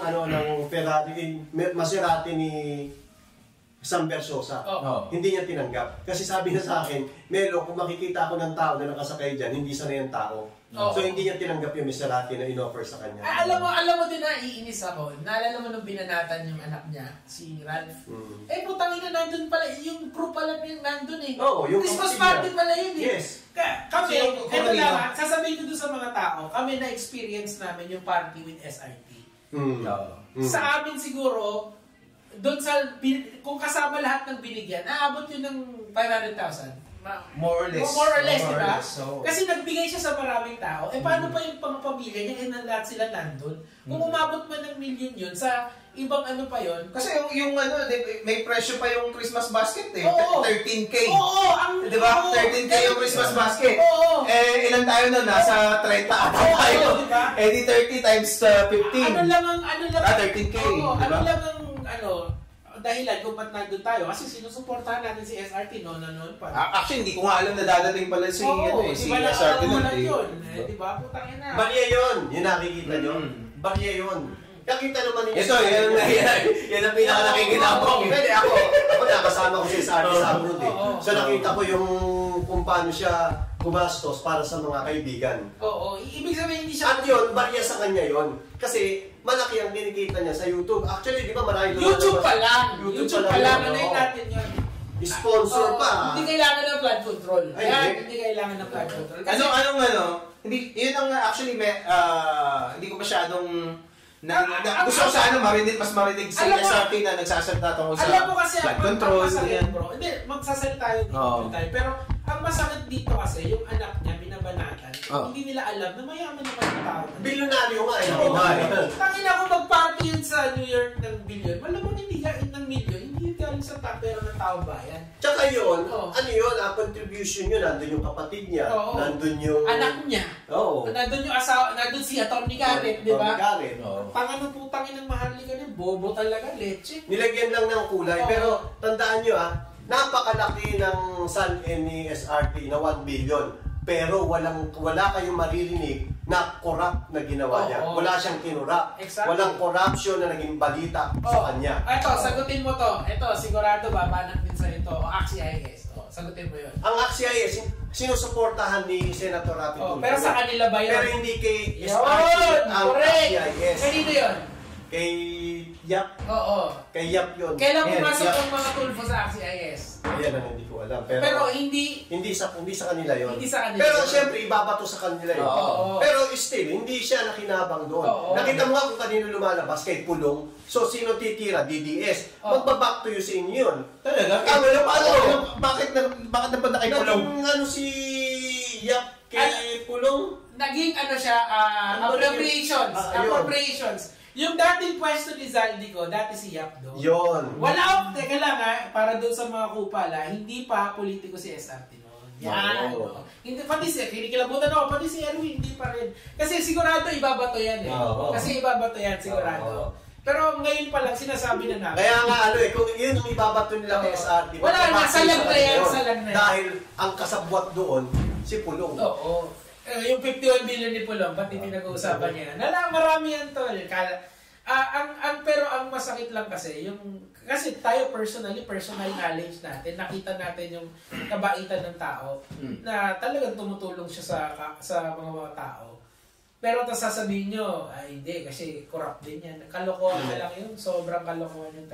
Ferrari, Maserati ni Sam Versosa. Hindi niya tinanggap. Kasi sabi na sa akin, Melo, kung makikita ako ng tao na nakasakay dyan, hindi sanay ang tao. So hindi niya tinanggap yung Maserati na in-offer sa kanya. Alam mo din na iinis ako. Naalala mo nung binanatan yung anak niya, si Ralph. Putang ina, nandun pala, yung crew pala yung nandun eh. Yung Christmas party pala yun eh. Yes. Kami, eto lang, sasabihin ko doon sa mga tao, kami na-experience namin yung party with SRT. Sa amin siguro, doon sa, kung kasama lahat ng binigyan, aabot yun ng 500,000. More or less, diba? Kasi nagbigay siya sa maraming tao. Paano pa yung pamilya niya, lahat sila nandun? Kung umabot man ng million yun, sa ibang pa yun. Kasi yung may presyo pa yung Christmas basket eh. Oo. 13K. Oo. Diba? 13K yung Christmas basket. Oo. Ilan tayo na? Nasa 30 ata tayo. Diba? Di 30 times 15. 13K. Oo. Diba? Ano lang ang, dahilan kung ba't nandun tayo. Kasi sinusuportahan natin si SRT noon pa. Actually, hindi ko nga alam na dadating pala si SRT noon. Diba? Putang ina. Barya yun. Yung nakikita nyo. Barya yun. Nakita naman ninyo. Ito, yan ang pinaka-nakikinabang. Pwede ako nakasama ko si SRT sa abroad eh. So nakita ko yung kung paano siya gumastos para sa mga kaibigan. Oo. Ibig sabihin hindi siya... At yun, barya sa kanya yun. Kasi malaki ang kinikita niya sa YouTube. Actually, di ba marami doon? YouTube pa lang. YouTube pa lang. Ano natin yun? Sponsor pa. Hindi kailangan ng flood control. Hindi kailangan ng flood control. Hindi, yun ang actually, hindi ko masyadong gusto ko sana mas marinig sa SRT na nagsasalita tungkol sa flood control. Hindi, magsasalita yun. Pero ang masakit dito kasi, yung anak niya, binabanatan, hindi nila alam na mayaman naman yung tao. Bilyonaryo nga eh. Tangina ko mag-party yun sa New York ng bilyon. Malamang hindi galing ng milyon, hindi yun galing sa pera ng taong bayan. Tsaka yun, contribution yun, nandun yung kapatid niya, nandun yung... anak niya. Nandun yung asawa, nandun si Atty. Garrett, di ba? Tangan ng putang inang mahalin ka niya, bobo talaga, leche. Nilagyan lang ng kulay, pero tandaan nyo napakalaki ng Sun-N ni SRT na 1 billion. Pero wala kayong maririnig na corrupt na ginawa niya. Wala siyang kinurap. Exactly. Walang corruption na naging balita sa kanya. Ito, sagutin mo to. Ito, sigurado babanat din sa ito. O AXIS. Sagutin mo yun. Ang AXIS, sinusuportahan ni Senator Rapi Tulfo. Pero sa kanila ba yun? Pero hindi kay SRT ang AXIS. Kanino yun? Kay Yap. Oo. Kay Yap yun. Kailan pumasok ang mga Tulfo sa AXIS? Yan ang hindi ko alam. Pero hindi sa kanila yun. Hindi sa kanila. Pero siyempre, ibabato sa kanila yun. Pero still, hindi siya nakinabang doon. Nakita mo nga kung kanino lumalabas, kay Pulong. So, sino titira? DDS. Magbaback to you sa inyo yun. Talaga? Bakit napunta kay Pulong? Naging si Yap kay Pulong? Naging siya, appropriations. Yung dating pwesto ni Zaldico, dati si Yap doon. Yun. Wala, teka lang para doon sa mga kupala, hindi pa politiko si SRT noon. Yan. Hindi, pati si, kinikilabutan ako, pati si Erwin, hindi pa rin. Kasi sigurado ibabato yan Kasi ibabato yan, sigurado. Pero ngayon pa lang, sinasabi na namin. Kaya nga kung yun yung ibabato nila kay SRT. Wala na, salag na yan. Dahil ang kasabwat doon, si Pulong. Oo. Yung 51 billion ni Pulong, ba't hindi nag-uusapan niya? Marami yan tol. Pero ang masakit lang kasi, kasi tayo personal knowledge natin, nakita natin yung kabaitan ng tao, na talagang tumutulong siya sa mga tao. Pero tapos sasabihin nyo, hindi, kasi corrupt din yan. Kalokohan na lang yun, sobrang kalokohan yun.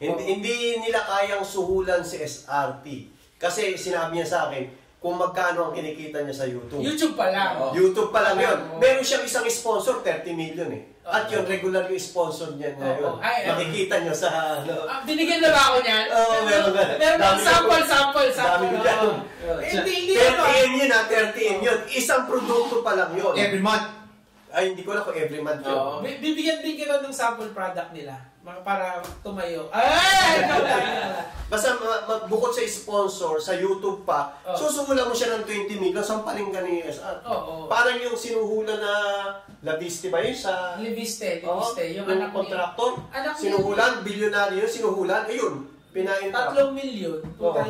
Hindi nila kayang suhulan si SRT. Kasi sinabi niya sa akin, kung magkano ang kinikita niya sa YouTube. YouTube pa lang. YouTube pa lang yun. Meron siyang isang sponsor, 30 million At yun, regular yung sponsor niya ngayon. Makikita niyo sa... Binigyan na ba ako niyan? Oo, meron nga. Meron bang sample. Dami ko dyan. Hindi 30 yun 30 yun. Isang produkto pa lang yun. Every month? Ay, hindi ko lang kung every month yun. Bibigyan din kita ng sample product nila para tumayo. Basta bukod sa sponsor, sa YouTube pa, susuhulan mo siya ng 20 million, sampaling ka ni SR. Parang yung sinuhulan na Laviste ba yun sa... Liviste. Yung anak kontraktor. Sinuhulan, bilyonaryo yun, sinuhulan. Ayun, pinaintrap. 3 million. 3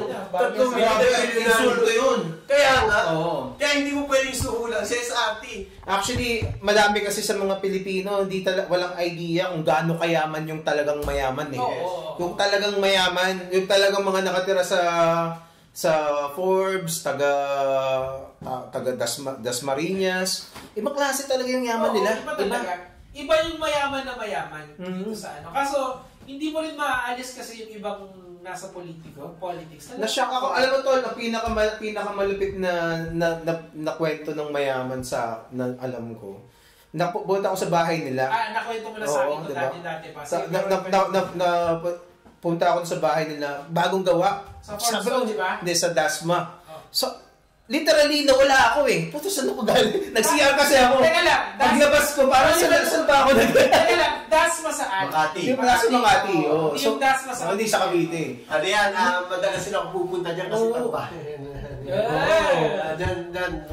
million. Insulto yun. Kaya nga, kaya hindi mo pwedeng suhulan sa SRT. Actually, madami kasi sa mga Pilipino, walang idea kung gaano kayaman yung talagang mayaman Yung talagang mayaman, yung talagang mga nakatira sa Forbes, taga Dasmariñas. Ibang klase talaga yung yaman nila. Iba yung mayaman na mayaman dito sa Kaso, hindi mo rin maaalis kasi yung ibang nasa politics. Na-shock ako. Alam mo tol, ang pinakamalupit na kwento ng mayaman na alam ko. Napunta ako sa bahay nila. Nakwento mo na sa akin dati pa. Punta ako sa bahay nila. Bagong gawa. Sa Forbes, di ba? Hindi, sa Dasma. So, literally, nawala ako Puto, saan ako galing? Nag-CR kasi ako. Teka lang. Paglabas ko, parang saan ba ako Teka lang, Dasma saan? Makati. Yung nasa Makati. Yung Dasma saan? Hindi sa Cavite. Ano yan, madalas sila pupunta dyan kasi trabaho.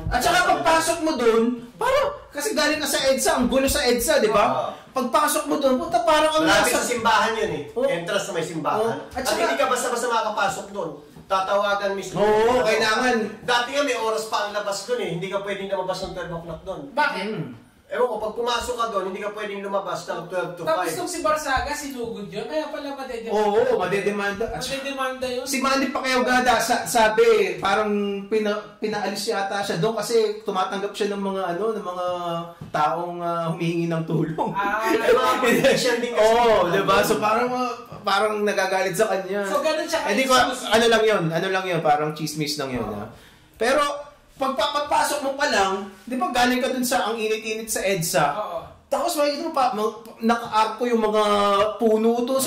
At saka pagpasok mo dun, parang, kasi galing ka sa EDSA, ang gulo sa EDSA, di ba? Pagpasok mo dun, puta, parang ang malapit sa simbahan yun Entrance na may simbahan. At hindi ka basta-basta makakapasok dun. Tatawagan mismo. Oo, kailangan. Dati nga may oras pa ang labas dun Hindi ka pwedeng lumabas ng 12 o'clock dun. Bakit? Ewan ko, pag pumasok ka doon, hindi ka pwedeng lumabas ng 12 to 5. Tapos nung si Barsaga, sinugod yun. Kaya pala madedemanda. Oo, madedemanda. Madedemanda yun. Si Manny Pacquiao-Gada, sabi, parang pinaalis yata siya doon kasi tumatanggap siya ng mga ng mga taong humihingi ng tulong. Mga politician din kasi. Oo, diba? So parang nagagalit sa kanya. So ganun siya. Hindi ko, ano lang yun, parang chismis lang yun. Pero, pagpapasok mo pa lang, di ba galing ka dun sa ang init-init sa EDSA? Tapos makikita mo pa, naka-arko yung mga puno to.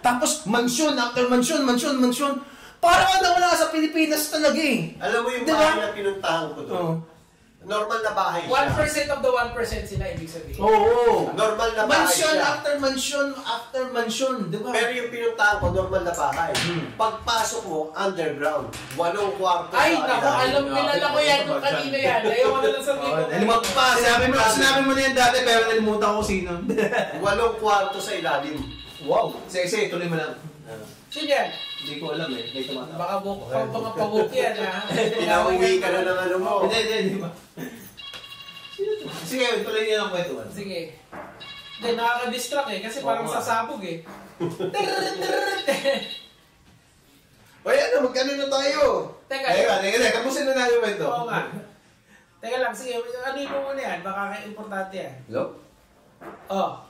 Tapos mansyon after mansyon. Parang wala sa Pilipinas talaga Alam mo yung bahay na pinuntahan ko doon? Normal na bahay siya. 1% of the 1% sila, ibig sabihin. Oo. Normal na bahay siya. Mansion after mansion, di ba? Pero yung pinuntahan ko, normal na bahay. Pagpasok mo, underground. 8 kwarto. Ay, naku, kilala ko yan kung kanino yan. Ayaw ko na lang sabihin. Sinabi mo na yan dati, pero nalimutan ko sino. 8 kwarto sa ilalim. Wow. Sige, tuloy mo lang. Sino yan? Hindi ko alam May tumatawag. Baka pang-pabuk yan Pinauwi ka na ng mo. Hindi ba? Sige, tuloy niya lang kwentuhan. Sige. Hindi, nakaka-distract kasi parang sasabog Oy, magkano na tayo? Teka, kapusin na natin yung kwento. Oo nga. Teka lang, sige, ano yung muna yan? Baka importante yan. Hello? Oh.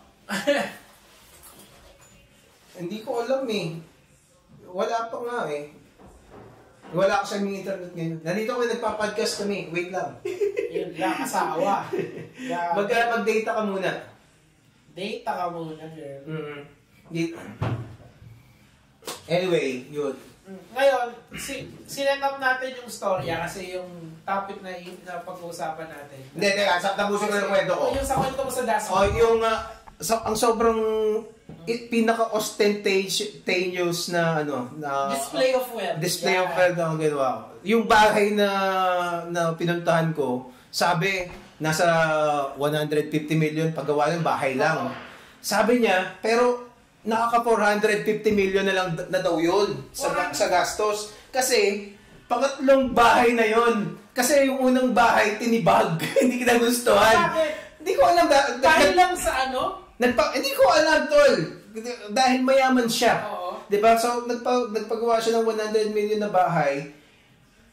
Hindi ko alam Wala pa nga eh. Wala ka sa aming internet ngayon. Nandito kami, nagpa-podcast kami. Wait lang. Yun lang, asawa. Mag-data ka muna. Data ka muna, girl. Anyway, yun. Ngayon, sinet up natin yung storya kasi yung topic na pag-uusapan natin. Hindi, tapusin ko yung kwento ko. Yung sa kwento mo sa Dasma. Yung, ang sobrang pinaka-ostentatious na display of wealth. Display of wealth ang ginawa ko. Yung bahay na pinuntahan ko, sabi, nasa 150 million paggawa ng bahay lang. Sabi niya, pero nakaka-450 million na lang na daw yun sa gastos. Kasi, pangatlong bahay na yun. Kasi yung unang bahay, tinibag. Hindi kita gustuhan. Bakit? Hindi ko alam. Dahil lang sa ano? Hindi ko alam, tol. Dahil mayaman siya. Oo. Diba? So, nagpagawa siya ng 100 million na bahay.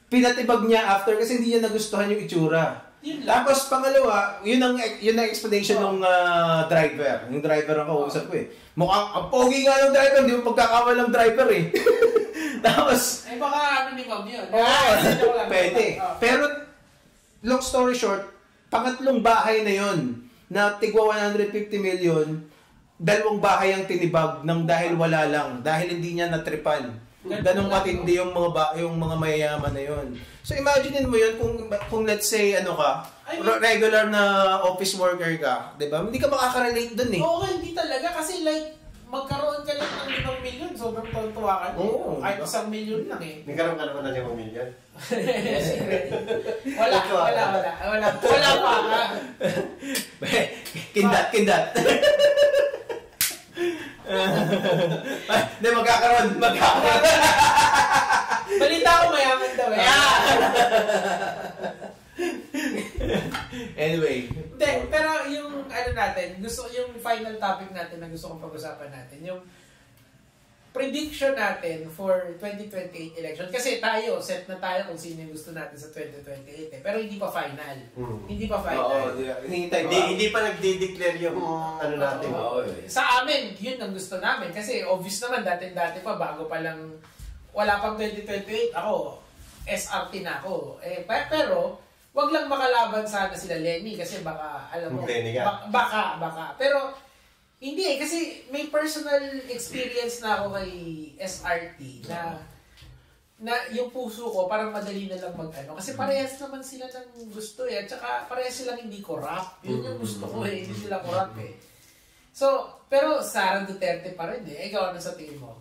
Pinatibag niya after kasi hindi niya nagustuhan yung itsura. Tapos, pangalawa, yun ang explanation ng driver. Yung driver ang kausap ko eh. Mukhang, ang pogi nga ng driver, hindi mo pagkakawal ng driver eh. Tapos, baka ni Ma'am yun. Pwede. Pero, long story short, pangatlong bahay na yun, na tigwa 150 million, dalawang bahay ang tinibag ng dahil wala lang, dahil hindi niya natripan. Ganong matindi yung mga mayayaman na yun. So imaginein mo yun kung let's say regular na office worker ka, 'di ba? Hindi ka makaka-relate doon eh. Oo, hindi talaga kasi like magkaroon ka lang ng 5 million, sobrang tuwa ka. Oo. Kahit 1 million lang eh. Nagkaroon ka naman ng 5 million? Wala pa. Kindat. Hindi, magkakaroon. Balita ko mayaman daw eh. Anyway. Hindi, pero yung yung final topic natin na gusto kong pag-usapan natin, yung prediction natin for 2028 election. Kasi tayo, set na tayo kung sino yung gusto natin sa 2028 eh. Pero hindi pa final. Hindi pa final. Hindi pa nagde-declare yung natin. Sa amin, yun ang gusto namin. Kasi obvious naman, dati pa, bago pa lang, wala pang 2028, ako, SRT na ako. Pero, wag lang makalaban sana sila Lenny kasi baka, alam mo, baka. Pero, hindi kasi may personal experience na ako kay SRT na yung puso ko parang madali na lang kasi parehas naman sila ng gusto eh, at saka parehas silang hindi corrupt. Yun yung gusto ko eh, hindi sila corrupt eh. So, pero Sara Duterte pa rin eh. Ikaw ano sa tingin mo?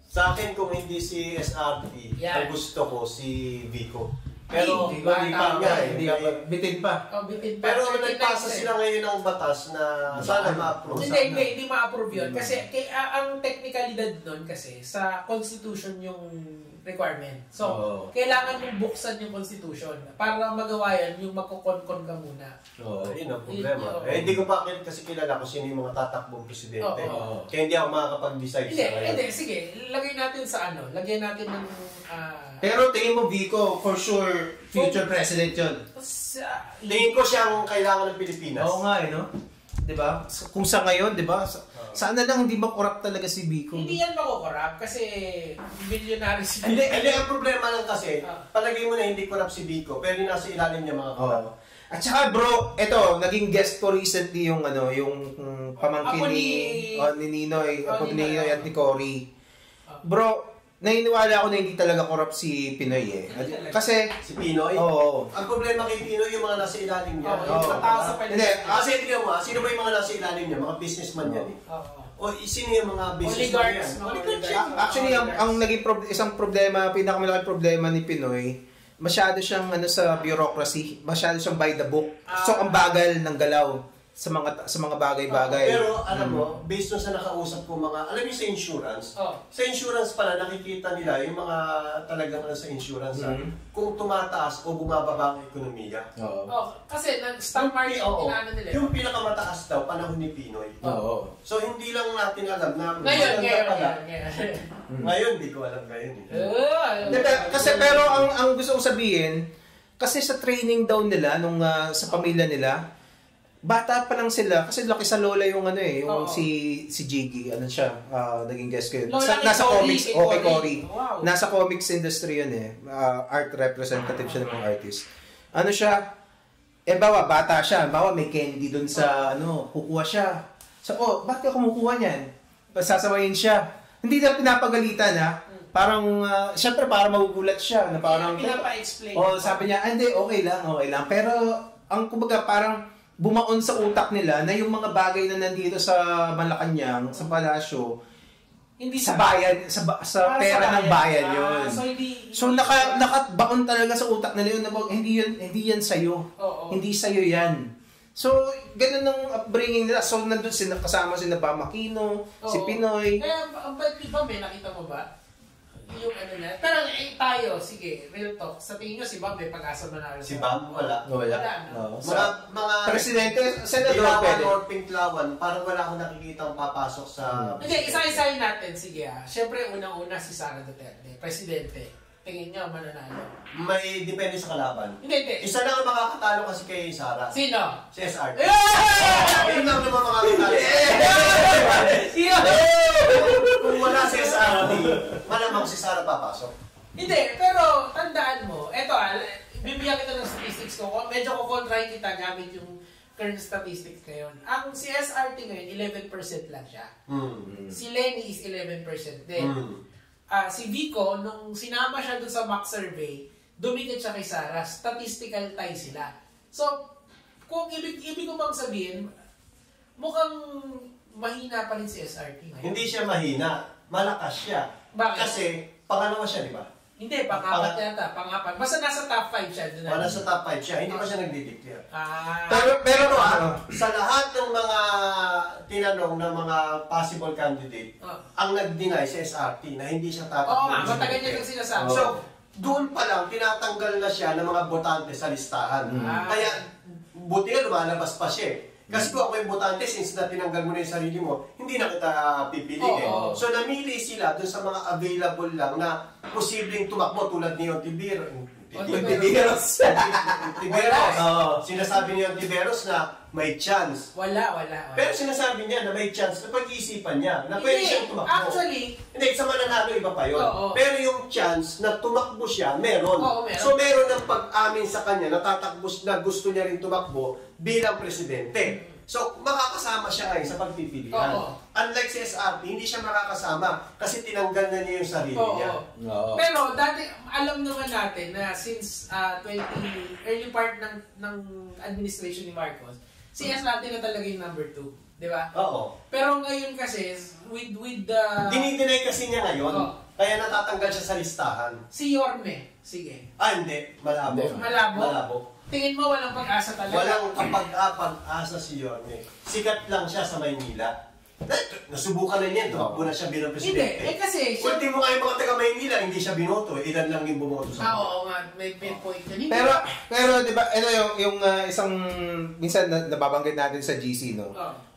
Sa akin kung hindi si SRT, ang gusto ko si Vico. Pero hindi pa bitin pa. Pero nagpasa sila ngayon ng batas na sana ma-approve. Hindi ma-approve yun. Kasi ang technicalidad nun kasi sa constitution yung requirement. So, kailangan mong buksan yung constitution. Para magawa yan, yung magkukon-kon ka muna. Yun ang problema. Hindi ko pa kasi kilala kung sino yung mga tatakbong presidente. Kaya hindi ako makakapag-decide sa ngayon. Hindi, sige. Lagay natin sa lagyan natin ng pero tingin mo, Vico, for sure, future president yun. Tingin ko siyang kailangan ng Pilipinas. Oo nga no? Diba? Kung sa ngayon, diba? Sana lang hindi makorrupt talaga si Vico. Hindi yan makukorrupt kasi billionaire si Vico. Hindi, ang problema lang kasi, palagay mo na hindi corrupt si Vico, pero yung nasa ilalim niya mga corrupt. At saka bro, eto, naging guest ko recently yung pamangkin ni Ninoy, ni Ninoy at ni Cory. Bro, naniniwala ako na hindi talaga corrupt si Pinoy eh. Kasi si Pinoy? Oo. Ang problema kay Pinoy yung mga nasa ilalim niya. Hindi. Kasi tingnan mo, sino ba yung mga nasa ilalim niya? Mga businessman yan eh. O sino yung mga businessman yan? Actually, ang naging isang problema, pinakamalaking problema ni Pinoy, masyado siyang sa bureaucracy, masyado siyang by the book. So ang bagal ng galaw sa mga bagay-bagay. Pero alam mo, based on sa nakausap ko alam niyo sa insurance, sa insurance pala nakikita nila yung mga talagang sa insurance kung tumataas o bumababa ang ekonomiya. Kasi stock market nila. Yung pinakamataas daw panahon ni Pinoy. So hindi lang natin alam na ngayon di ko alam ngayon. Kasi pero ang gusto kong sabihin, kasi sa training daw nila nung sa pamilya nila, bata pa lang sila kasi laki sa lola yung yung si Jiggy, siya, naging guest ko yun. Nasa comics, kay Cory. Wow. Nasa comics industry yun art representative siya ng mga artist. Siya, bata siya, may candy dun sa kukuha siya. So, bakit ka kumukuha niyan? Sasawayin siya. Hindi na pinapagalitan parang, syempre para magugulat siya na parang, pinapa-explain. Sabi niya, hindi, okay lang. Pero, kumbaga parang, bumaon sa utak nila na yung mga bagay na nandito sa Malacanang, sa palasyo, hindi sa bayan, sa pera ng bayan yun. So nakabaon talaga sa utak nila yun na hindi yan sa'yo. Hindi sa'yo yan. So, ganun ang upbringing nila. So, nandun kasama si Bam Aquino, si Pinoy. Kaya, may nakita mo ba? Yung Pero tayo, sige, real talk. Sa tingin nyo, si Bam may pag-asa manalo. Si Bam, wala. Mga presidente, senador pwede. Or Pinklawan, parang wala akong nakikita papasok sa... Hindi, isa-isahin natin, sige Siyempre, unang-una si Sara Duterte, presidente. Tingin nyo, mananalo. May depende sa kalaban. Hindi. Isa lang ang makakatalo kasi kay Sara. Sino? Si SRT. Yun lang naman makakatalo. Kung wala si SRT, malamang si Sara papasok. Hindi, pero tandaan mo, eto bibigyan kita ng statistics ko. Medyo kukontrahin kita gamit yung current statistics ngayon. Ang si SRT ngayon, 11% lang siya. Si Lenny is 11% din. Si Vico, nung sinama siya dun sa mock survey, dumikit siya kay Sara. Statistical tie sila. So, kung ibig ko bang sabihin, mukhang mahina pa rin si SRT ngayon. Hindi siya mahina. Malakas siya. Bakit? Kasi, pangalawa siya, di ba? Hindi, pang-apat yata. Pang-apat. Basta nasa top 5 siya. Nasa top 5 siya. Hindi pa siya nagdi-declare. Pero sa lahat ng mga tinanong ng mga possible candidate, ang nag-deny si SRT na hindi siya tatakbo. Matagal niya yung sinasabi. So, doon pa lang, tinatanggal na siya ng mga botante sa listahan. Kaya, buti nga lumalabas pa siya. Kasi kung ako yung botante, since na tinanggal mo na yung sarili mo, hindi na kita pipiliin. So, namili sila doon sa mga available lang na posibleng tumakbo tulad ni Ontiveros. Sinasabi ni Ontiveros na may chance. Wala. Pero sinasabi niya na may chance na pag-iisipan niya na pwede siyang tumakbo. Actually, hindi, sa mananalo iba pa yun. Pero yung chance na tumakbo siya, meron. So meron ng pag-amin sa kanya na tatakbo na gusto niya rin tumakbo bilang presidente. So makakasama siya ngayon sa pagpipilian. Unlike si SRT, hindi siya makakasama kasi tinanggal na niya yung sarili niya. Pero dati, alam naman natin na since early part ng administration ni Marcos, si SRT na talaga yung number 2. Di ba? Pero ngayon kasi, with the... Dinideny kasi niya ngayon, kaya natatanggal siya sa listahan. Si Yorme, sige. Hindi. Malabo. Tingin mo walang pag-asa talaga? Walang pag-asa si Yorme. Sikat lang siya sa Maynila. Nasubukan na niya, tumakbo na siya bilang presidente. Hindi, kasi... Ultimo nga yung mga taga-Maynila, hindi siya binoto. Ilan lang yung bumoto sa kanya. Oo nga, may pinpoint ka. Pero di ba, yung isang, minsan nababanggit natin sa GC, no?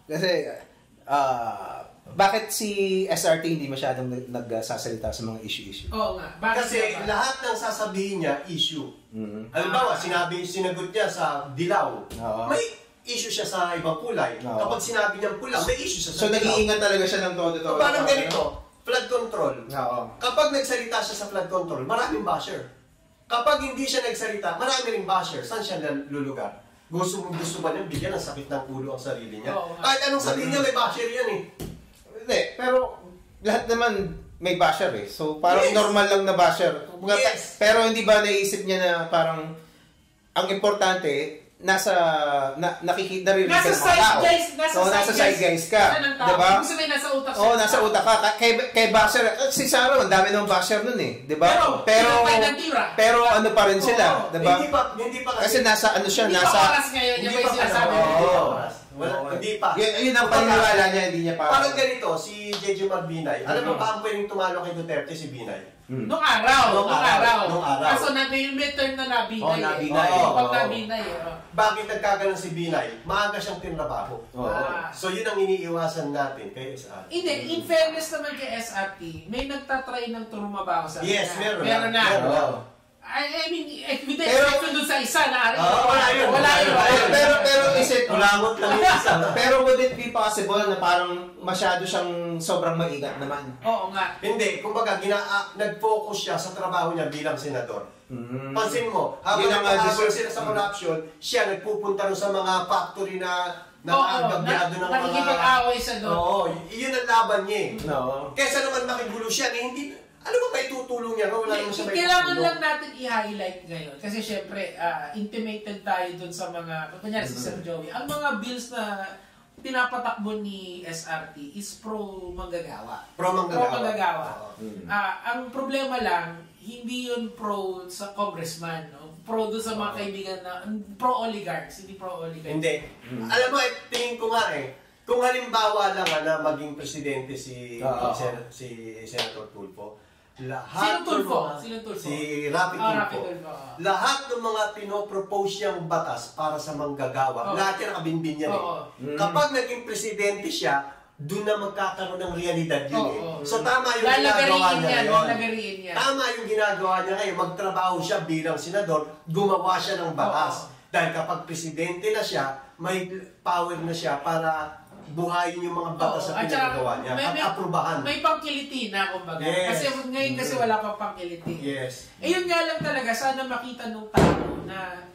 Kasi, bakit si SRT hindi masyadong nagsasalita sa mga issue-issue? Oo nga. Bakit kasi lahat ng sasabihin niya, issue. Halimbawa, sinagot niya sa dilaw. May issue siya sa ibang kulay. Kapag sinabi niya pula, may issue siya sa dilaw. So, nag-iingat talaga siya ng todo. Parang ganito, flood control. Kapag nagsalita siya sa flood control, maraming basher. Kapag hindi siya nagsalita, marami ring basher. Saan siya lulugar? Gusto ba niya bigyan ng sakit ng ulo ang sarili niya? Kahit anong sabihin niya, may basher yan eh. Hindi, pero lahat naman may basher eh. So parang normal lang na basher. Pero hindi ba naisip niya na parang ang importante naririnig ka ng mga tao. Nasa side guys ka. Diba? Gusto mo nasa utak siya. Nasa utak ka. Kay basher, si Sarah, ang dami ng basher nun eh. Diba? Pero ano pa rin sila. Diba? Hindi pa kasi nasa ano siya, nasa... Hindi pa oras ngayon niya may sinasabi. Hindi pa. Yun ang paniniwala niya, hindi niya pa. Parang ganito, si JJ Binay. Alam mo ba ang pwedeng tumalo kay Duterte si Binay? Nung araw. Kaso may midterm na nabinay. Nabinay. Bakit nagkaganon si Binay? Maaga siyang tinrabaho. So yun ang iniiwasan natin kay SRT. Hindi, in fairness naman kay SRT, may nagtatry ng trumabaho sa Yes, meron na. I mean, with the exception dun sa isa na wala yun. Pero isip, ulangot lang yung isa. Pero would it be possible na parang masyado siyang sobrang maigat naman? Oo nga. Hindi, kumbaga nag-focus siya sa trabaho niya bilang senador. Pansin mo, habang nag-aabol sila sa corruption, siya nagpupunta rin sa mga factory na nag-agabyado ng mga... Nakikipag-away sa doon. Oo, yun ang laban niya eh. No. Kesa naman makigulo siya, hindi... Ano ba may tutulong niya? Wala naman siya may kailangan lang natin i-highlight ngayon. Kasi syempre, intimated tayo dun sa mga... Kunyari si Sir Joey. Ang mga bills na pinapatakbo ni SRT is pro-manggagawa. Pro-manggagawa. Ang problema lang, hindi yun pro sa congressman. No? Pro doon sa mga kaibigan na pro-oligarchs, hindi pro-oligarchs. Hindi. Alam mo, tingin ko nga kung halimbawa lang na maging presidente si Senator Tulfo, lahat Sino Tulfo? Si Rapi Tulfo. Lahat ng mga pinopropose niyang batas para sa manggagawa, lahat yan nakabinbin yan Kapag naging presidente siya, doon na magkakaroon ng realidad yun So tama yung ginagawa niya ngayon. Tama yung ginagawa niya ngayon. Magtrabaho siya bilang senador, gumawa siya ng batas. Dahil kapag presidente na siya, may power na siya para buhayin yung mga batas na pinagawa niya at aprubahan. May pangkiliti na, kumbaga. Kasi ngayon wala pang pangkiliti. Yun nga lang talaga, sana makita nung tao na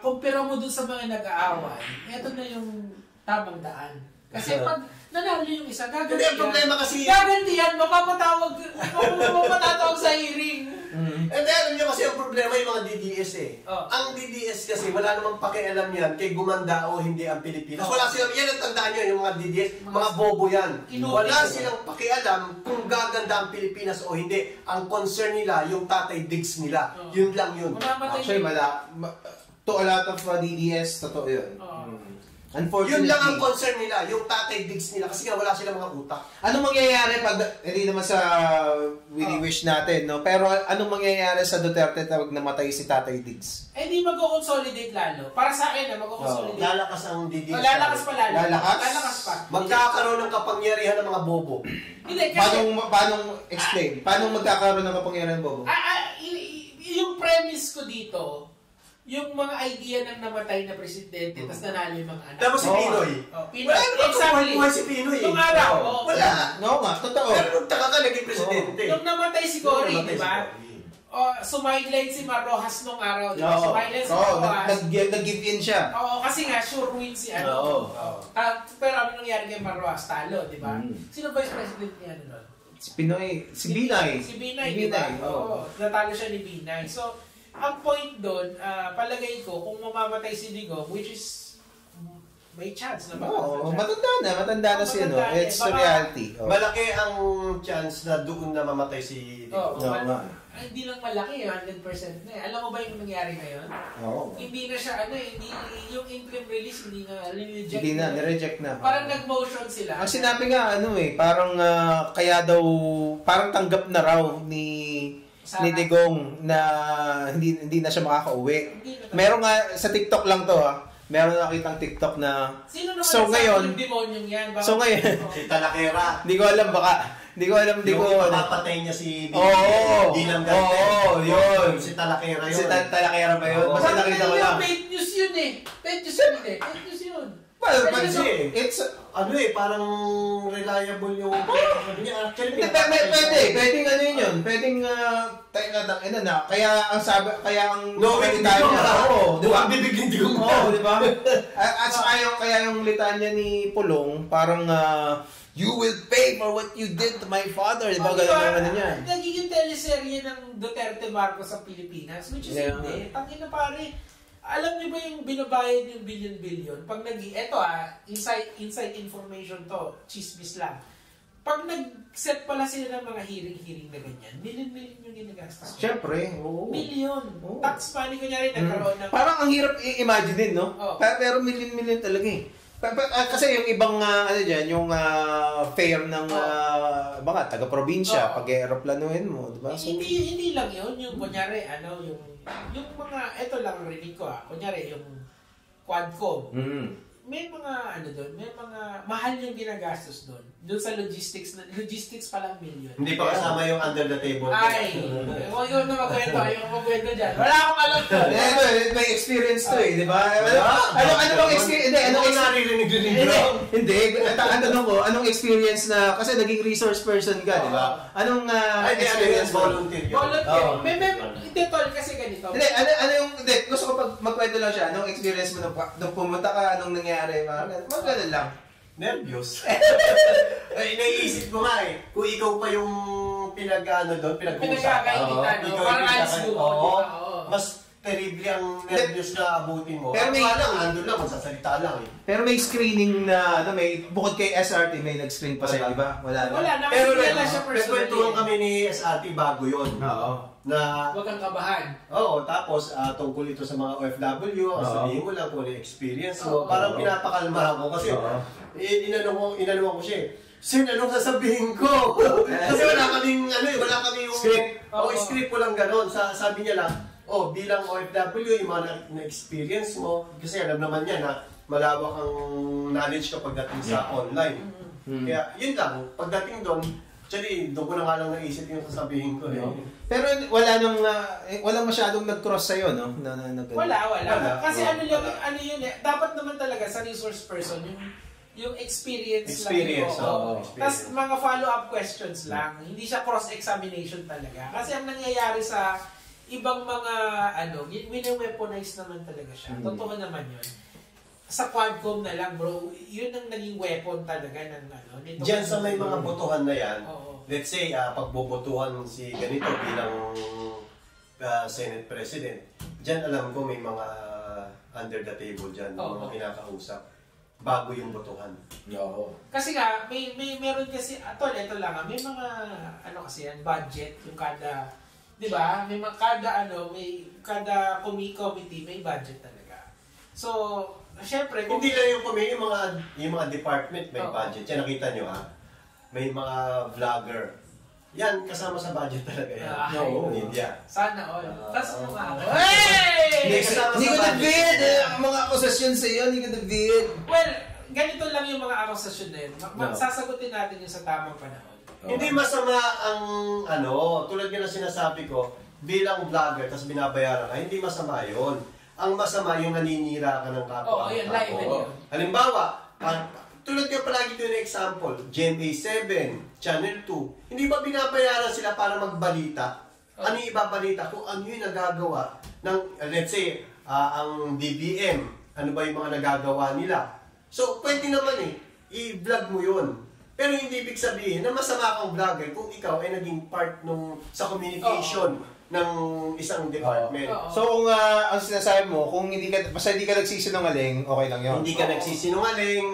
kumpira mo dun sa mga nag-aaway, eto na yung tamang daan. Kasi pag nanalo yung isa, gagantihan, mapapatatawag sa hearing. And then, yun kasi ang problema yung mga DDS Ang DDS kasi, wala namang pakialam yan kay gumanda o hindi ang Pilipinas. Wala silang, yan ang tandaan nyo, yung mga DDS, mga bobo yan. Wala silang pakialam kung gaganda ang Pilipinas o hindi. Ang concern nila, yung tatay digs nila. Yun lang yun. Actually, to a lot of DDS, totoo yun. Unfortunately, yun lang ang concern nila, yung tatay digs nila kasi nga wala silang mga utak. Anong mangyayari pag, hindi naman sa wish natin, no? Pero anong mangyayari sa Duterte pag namatay si Tatay Diggs? Di mag-consolidate lalo. Para sa akin, mag-consolidate. Lalakas ang DDS. Lalakas pa lalo. Lalakas pa. Magkakaroon ng kapangyarihan ng mga bobo. Hindi, kasi... Paano explain? Paano magkakaroon ng kapangyarihan ng bobo? Yung premise ko dito, yung mga idea ng namatay na presidente, tapos nanalo yung mga anak. Tapos si Pinoy. Wala naman si Pinoy. Nung araw. Wala. No nga, totoo. Pero nung taka ka naging presidente. Nung namatay si Cory, di ba? Sumideline si Mar Rojas nung araw, di ba? Sumideline si Mar Rojas. Nag-give in siya. Oo, kasi nga, sure win si pero ano nangyari kay Mar Rojas? Talo, di ba? Sino vice president niya nun? Si Pinoy. Si Binay. Si Binay, di ba? Oo. Natalo siya ni Binay. So, ang point doon, palagay ko, kung mamamatay si Digong, which is may chance na matanda na siya, no? It's a reality. Malaki ang chance na doon na mamatay si Digong. Hindi lang malaki, 100% na eh. Alam mo ba yung nangyari ngayon? Hindi na siya, hindi, yung interim release, hindi na, nireject na. Parang nag-motion sila. Ang sinabi nga, parang kaya daw, parang tanggap na raw ni Digong na hindi na siya makakauwi. Meron nga sa TikTok lang to Meron nakitang TikTok na sino naman ngayon yung demonyong yan? Si Talakera. Hindi ko alam papatay niya si Dinang Gante. Yun. Si Talakera yun. Si Talakera ba yun? Basta nakita ko lang. Fake news yun Fake news yun. It's parang reliable yung pwedeng yun. Pwedeng kaya ang sabi, kaya ang litanya di ba? Bibigyan di ko di ba? At saka kaya yung litanya ni Pulong, parang you will pay for what you did to my father. Di ba? Ganun niya. Nagiging teleserye ng Duterte Marcos sa Pilipinas, which is hindi. Tangin na pare. Alam niyo ba yung binabayad yung billion-billion? Pag inside information to, chismis lang. Pag nag-set pala sila ng mga hearing na ganyan, million yung ginagastos. Siyempre, oo. Million. Tax money, kunyari, nagkaroon ng... Parang ang hirap i-imagine din, no? Pero million talaga eh. Kasi yung ibang, yung fare ng mga taga-probinsya, pag-aeroplanuhin mo, di ba? Hindi lang yun, yung kunyari, yung mga, eto lang rinig ko kunyari yung Quadcom, may mga may mga mahal yung ginagastos doon sa logistics pa lang million. Hindi pa kasama yung under the table. Huwag yun na magkwento dyan. Wala akong alam doon. experience to eh, di ba? Anong experience? Hindi, anong naririnig-rinig lang? Hindi, ang tanong ko, anong experience na, kasi naging resource person ka, di ba? Anong experience mo? Volunteer. Hindi, tol, kasi ganito. Hindi, gusto ko magkwento lang siya, anong experience mo nung pumunta ka, anong nangyari, mga ganun lang. Nervyos. Naiisip ko nga eh, kung ikaw pa yung pinag-uusapan. Mas terrible ang nervyos na abutin mo. Pero may andun lang, magsasalita lang eh. Pero may screening na, bukod kay SRT, may nag-screen pa sa'yo, di ba? Wala. Pero nagkwentuhan kami ni SRT bago yun. Oo. Na huwag kang kabahan. Oo, tapos tungkol ito sa mga OFW, sabihin mo lang kung ano experience mo. Parang pinapakalma ako kasi inanong ko siya. Sin, anong sasabihin ko? Kasi wala kaming script. Script ko lang gano'n. Sabi niya lang, bilang OFW, yung mga na-experience mo, kasi alam naman niya na malawak ang knowledge kapag dating sa online. Kaya yun lang, pagdating doon, actually, doon ko na nga lang naisip yung sasabihin ko. Pero walang masyadong nag-cross sa'yo, no? Wala. Kasi ano yun eh, dapat naman talaga sa resource person, yung experience lang. Tapos mga follow-up questions lang. Hindi siya cross-examination talaga. Kasi ang nangyayari sa ibang mga, wini-weaponize naman talaga siya. Totoo naman yun. Sa Quadcom na lang, bro, yun ang naging weapon talaga ng diyan sa may mga botohan na yan, let's say, pagbobotohan si ganito bilang Senate President, diyan alam ko may mga under the table dyan, mga kinakausap, bago yung botohan. Kasi nga, meron kasi, ito lang, may mga, kasi yan, budget, yung kada, di ba? May kada committee, may budget talaga. So, siyempre, hindi lang yung yung mga department may budget. Yan, nakita nyo ha? May mga vlogger. Yan, kasama sa budget talaga yan. Media. Sana all. Tapos mga hey! Hindi ko na-bid! Mga akusasyon sa iyo, hindi ko na-bid. Well, ganito lang yung mga akusasyon na yun. Sasagutin natin yung sa tamang panahon. Hindi masama ang, tulad nga na sinasabi ko, bilang vlogger, tapos binabayaran ka, hindi masama yun. Ang masama yung naninira ka ng kapwa. Halimbawa, tulad nga palagi ito yung example, GMA7, Channel 2, hindi ba binabayaran sila para magbalita? Ano yung ibabalita? Kung ano yung nagagawa ng, let's say, ang DBM, ano ba yung mga nagagawa nila? So, pwede naman i-vlog mo yun. Pero hindi ibig sabihin na masama kang vlogger kung ikaw ay naging part sa communication ng isang department. So kung ang sinasabi mo, kung basta hindi ka nagsisinungaling, okay lang yun. Hindi ka nagsisinungaling,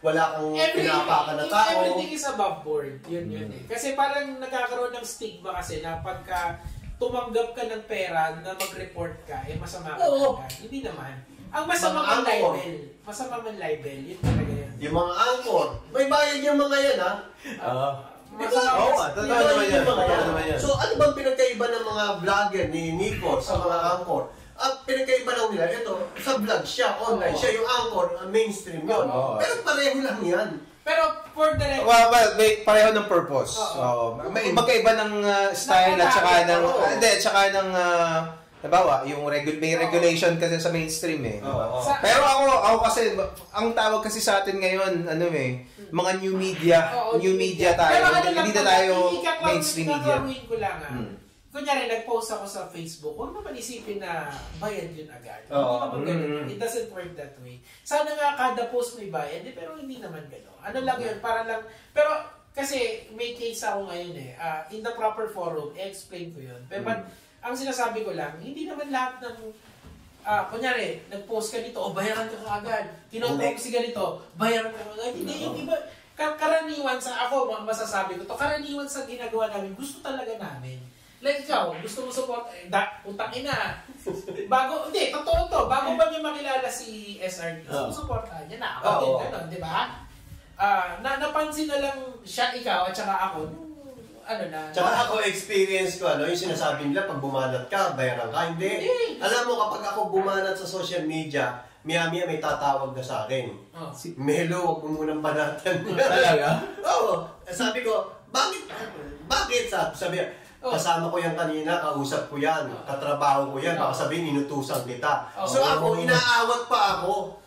wala kang pinapaka na tao. Everything is above board. Yun eh. Kasi parang nagkakaroon ng stigma kasi na pagka tumanggap ka ng pera na mag-report ka, masama ka talaga. Hindi naman. Ang masama man libel. Masama man libel. Yun talaga yan. Yung mga angkor, may bayad yung mga yan ha. Totoo naman yan. So ano bang pinagkaiba ng mga vlogger ni Nico sa mga angkor? Ang pinagkaiba lang nila, ito, sa vlog siya, online siya, yung angkor, mainstream yun. Pero pareho lang yan. Pero for the record... Well, may pareho ng purpose. May magkaiba ng style at saka ng halimbawa, yung may regulation kasi sa mainstream eh. Pero ako kasi, ang tawag kasi sa atin ngayon, mga new media tayo. Hindi na tayo mainstream media. Kakarawin ko lang kunyari, nag-post ako sa Facebook, huwag naman isipin na bayad yun agad. Hindi naman ganun. It doesn't work that way. Sana nga kada post may bayad, pero hindi naman gano'n. Ano lang yun, para lang, pero kasi may case ako ngayon in the proper forum, i-explain ko yun. Pero ang sinasabi ko lang, hindi naman lahat ng, kunyari, nag-post ka dito, bayaran ka agad. Tinotok si ganito, bayaran ka agad. Hindi, yung iba, karaniwan sa, ako masasabi ko to, karaniwan sa ginagawa namin, gusto talaga namin. Like ikaw, gusto mo support, utang ina. Totoo to, bago ba niya makilala si SRT, supportahan niya na ako din, gano'n, di ba? Napansin na lang siya, ikaw, at saka ako, Tsaka ako, experience ko, yung sinasabi nila, pag bumanat ka, bayaran ka, hindi. Alam mo, kapag ako bumanat sa social media, miya-miya may tatawag na sa akin. Melo, huwag mo munang banatan. Talaga? Oo. Sabi ko, bakit? Sabi Kasama ko yan kanina, kausap ko yan, katrabaho ko yan, baka sabihin inutusan kita. So ako, inaawat pa ako.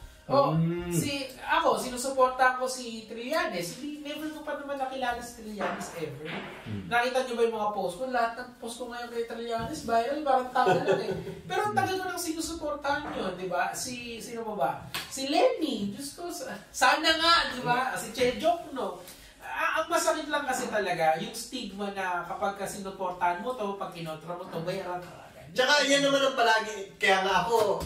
Sinusuportahan ko si Trillanes. Never ko pa naman nakilala si Trillanes ever. Nakita niyo ba yung mga post ko? Lahat ng post ko ngayon kay Trillanes, viral, parang tanga lang eh. Pero ang tagal ko nang sinusuportahan yun, di ba? Sino pa ba? Si Lenny. Diyos ko, sana nga, di ba? Si Chejok, no? Ang masakit lang kasi talaga, yung stigma na kapag sinuportahan mo to, pag kinontra mo to, bayaran ka. Tsaka yan naman ang palagi, kaya nga ako,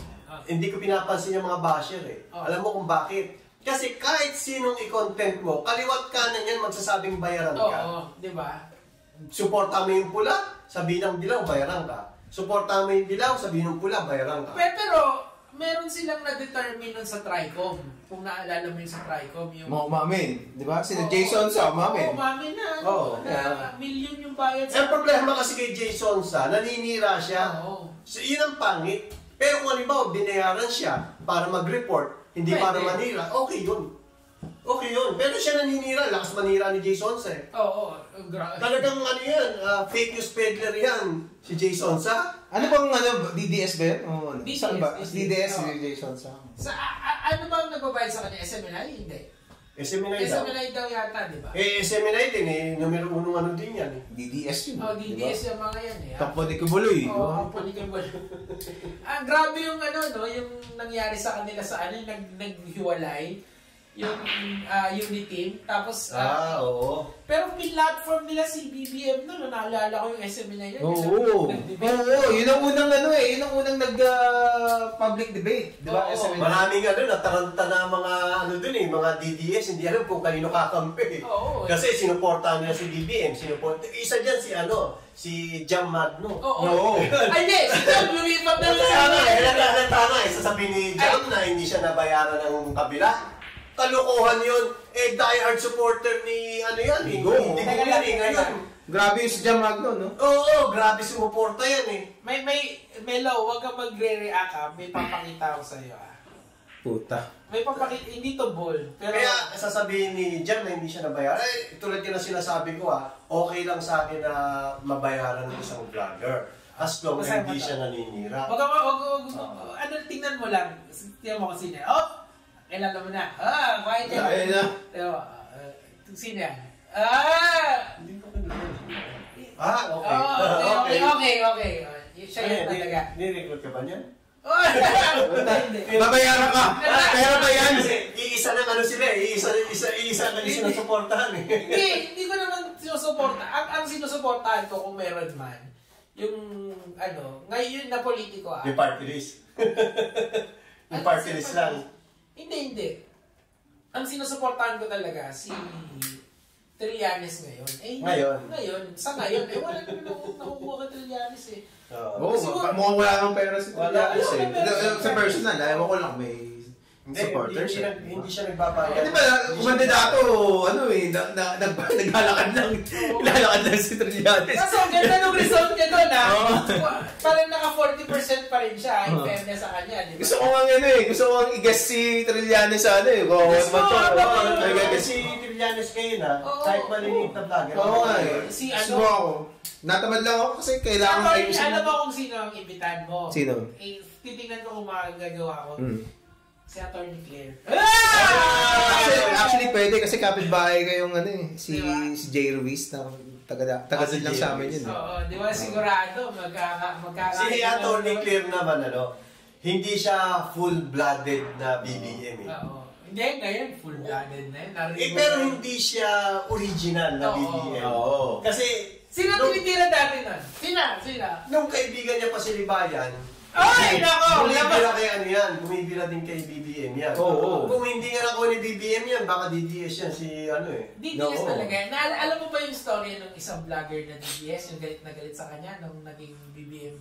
hindi ko pinapansin yung mga basher eh. Alam mo kung bakit? Kasi kahit sinong i-content mo, kaliwat kanan yan magsasabing bayaran ka. Di ba? Suporta mo yung pula, sabihin ng dilaw, bayaran ka. Suporta mo yung dilaw, sabihin ng pula, bayaran ka. Pero meron silang na-determine nun sa Tricom. Kung naalala mo yung sa Tricom. Yung... Umamin. Di ba? Sina Jason sa umamin. Umamin na. Million yung bayad sa... Ang problema kasi kay Jason sa, naninira siya. Yun ang pangit. Pero kung halimbawa, binayaran siya para mag-report, hindi para manira, okay yun. Okay yun. Pero siya naninira, lakas manira ni Jason sa eh. Talagang fake news peddler yan, si Jason sa. Ano bang DDS ba yun? DDS si Jason sa. Ano bang nagbabayad sa kanya? SMNI? Hindi. SMNI daw yata, di ba? SMNI din eh. Numero 1 din yan eh. DDS yun. DDS yung mga yan eh. Takbo ni Kibuloy. Takbo ni Kibuloy. Grabe yung yung nangyari sa kanila sa naghiwalay. Yung Uniteam. Tapos, oo. Pero platform nila si BBM no, naalala ko yung SMNI yan. Oo, yun ang unang yun ang unang nag-public debate. Di ba? Maraming nataranta na mga mga DDS, hindi alam kung kanino kakampi. Kasi sinuportahan nila si BBM, isa dyan si Jam Magno. Ay, hindi! Si Jam, lumipat na lang. Tama, sasabihin ni Jam na hindi siya nabayaran ng kabila. Kalokohan yun. Die-hard supporter ni Hindi ko ngayon. Grabe yung si Jam Magno, no? Oo, grabe sumuporta yan eh. Melo, wag kang magre-react May papakita ko sa'yo Puta. May papakita, hindi to ball. Pero... Kaya sasabihin ni Jam na hindi siya nabayaran. Tulad yun na sinasabi ko okay lang sa akin na mabayaran ng isang vlogger. As long as hindi siya naninira. Tingnan mo lang. Tingnan mo kasi niya. Kailan mo na. Quiet yan. Ayun na. Sino yan? Hindi ko Okay. Siya yan talaga. Nirecord ka ba niyan? Babayaran ka! Pero ba yan? Iisa ng sila eh. Iisa ng sinusuportahan eh. Hindi ko naman sinusuportahan. Ang sinusuportahan ko kung meron man, yung ngayon na politiko Yung party list. Yung party list lang. Hindi. Ang sinusuportahan ko talaga si Trillanes ngayon. Ngayon. Sa ngayon. Wala naman nakukuha ka Trillanes eh. Mukhang wala kang pera si Trillanes eh. Sa personal, ewan ko lang may supporters. Hindi siya nagbabayad. Hindi ba, kumandidato, naglalakad lang si Trillanes. Kaso, ganda nung result niya doon Parang naka 40% pa rin siya, in fairness sa kanya, di ba? Gusto ko nga i-guess si Trillanes sa Si Trillanes kayo na, kahit maliliit na vlogger. Oo nga eh. Sumo ako. Natamad lang ako kasi kailangan ayusin. Alam mo kung sino ang imbitahan mo? Sino? Titingnan ko kung magagawa ko. Si Atty. Claire. Actually pwede kasi kapitbahay kayong si Jay Ruiz na taga din lang sa amin yun. Oo, di ba sigurado Si Atty. Claire naman hindi siya full-blooded na BBM eh. Oo. Hindi, ngayon full-blooded na yun. Pero hindi siya original na BBM. Kasi sino tinitira dati nun? Sino? Nung kaibigan niya pa si Libayan, ay, nako! Bumibira kay bumibira din kay BBM yan. Kung hindi nga ako ni BBM yan, baka DDS yan si DDS talaga. Alam mo ba yung story ng isang vlogger na DDS, yung galit na galit sa kanya nung naging BBM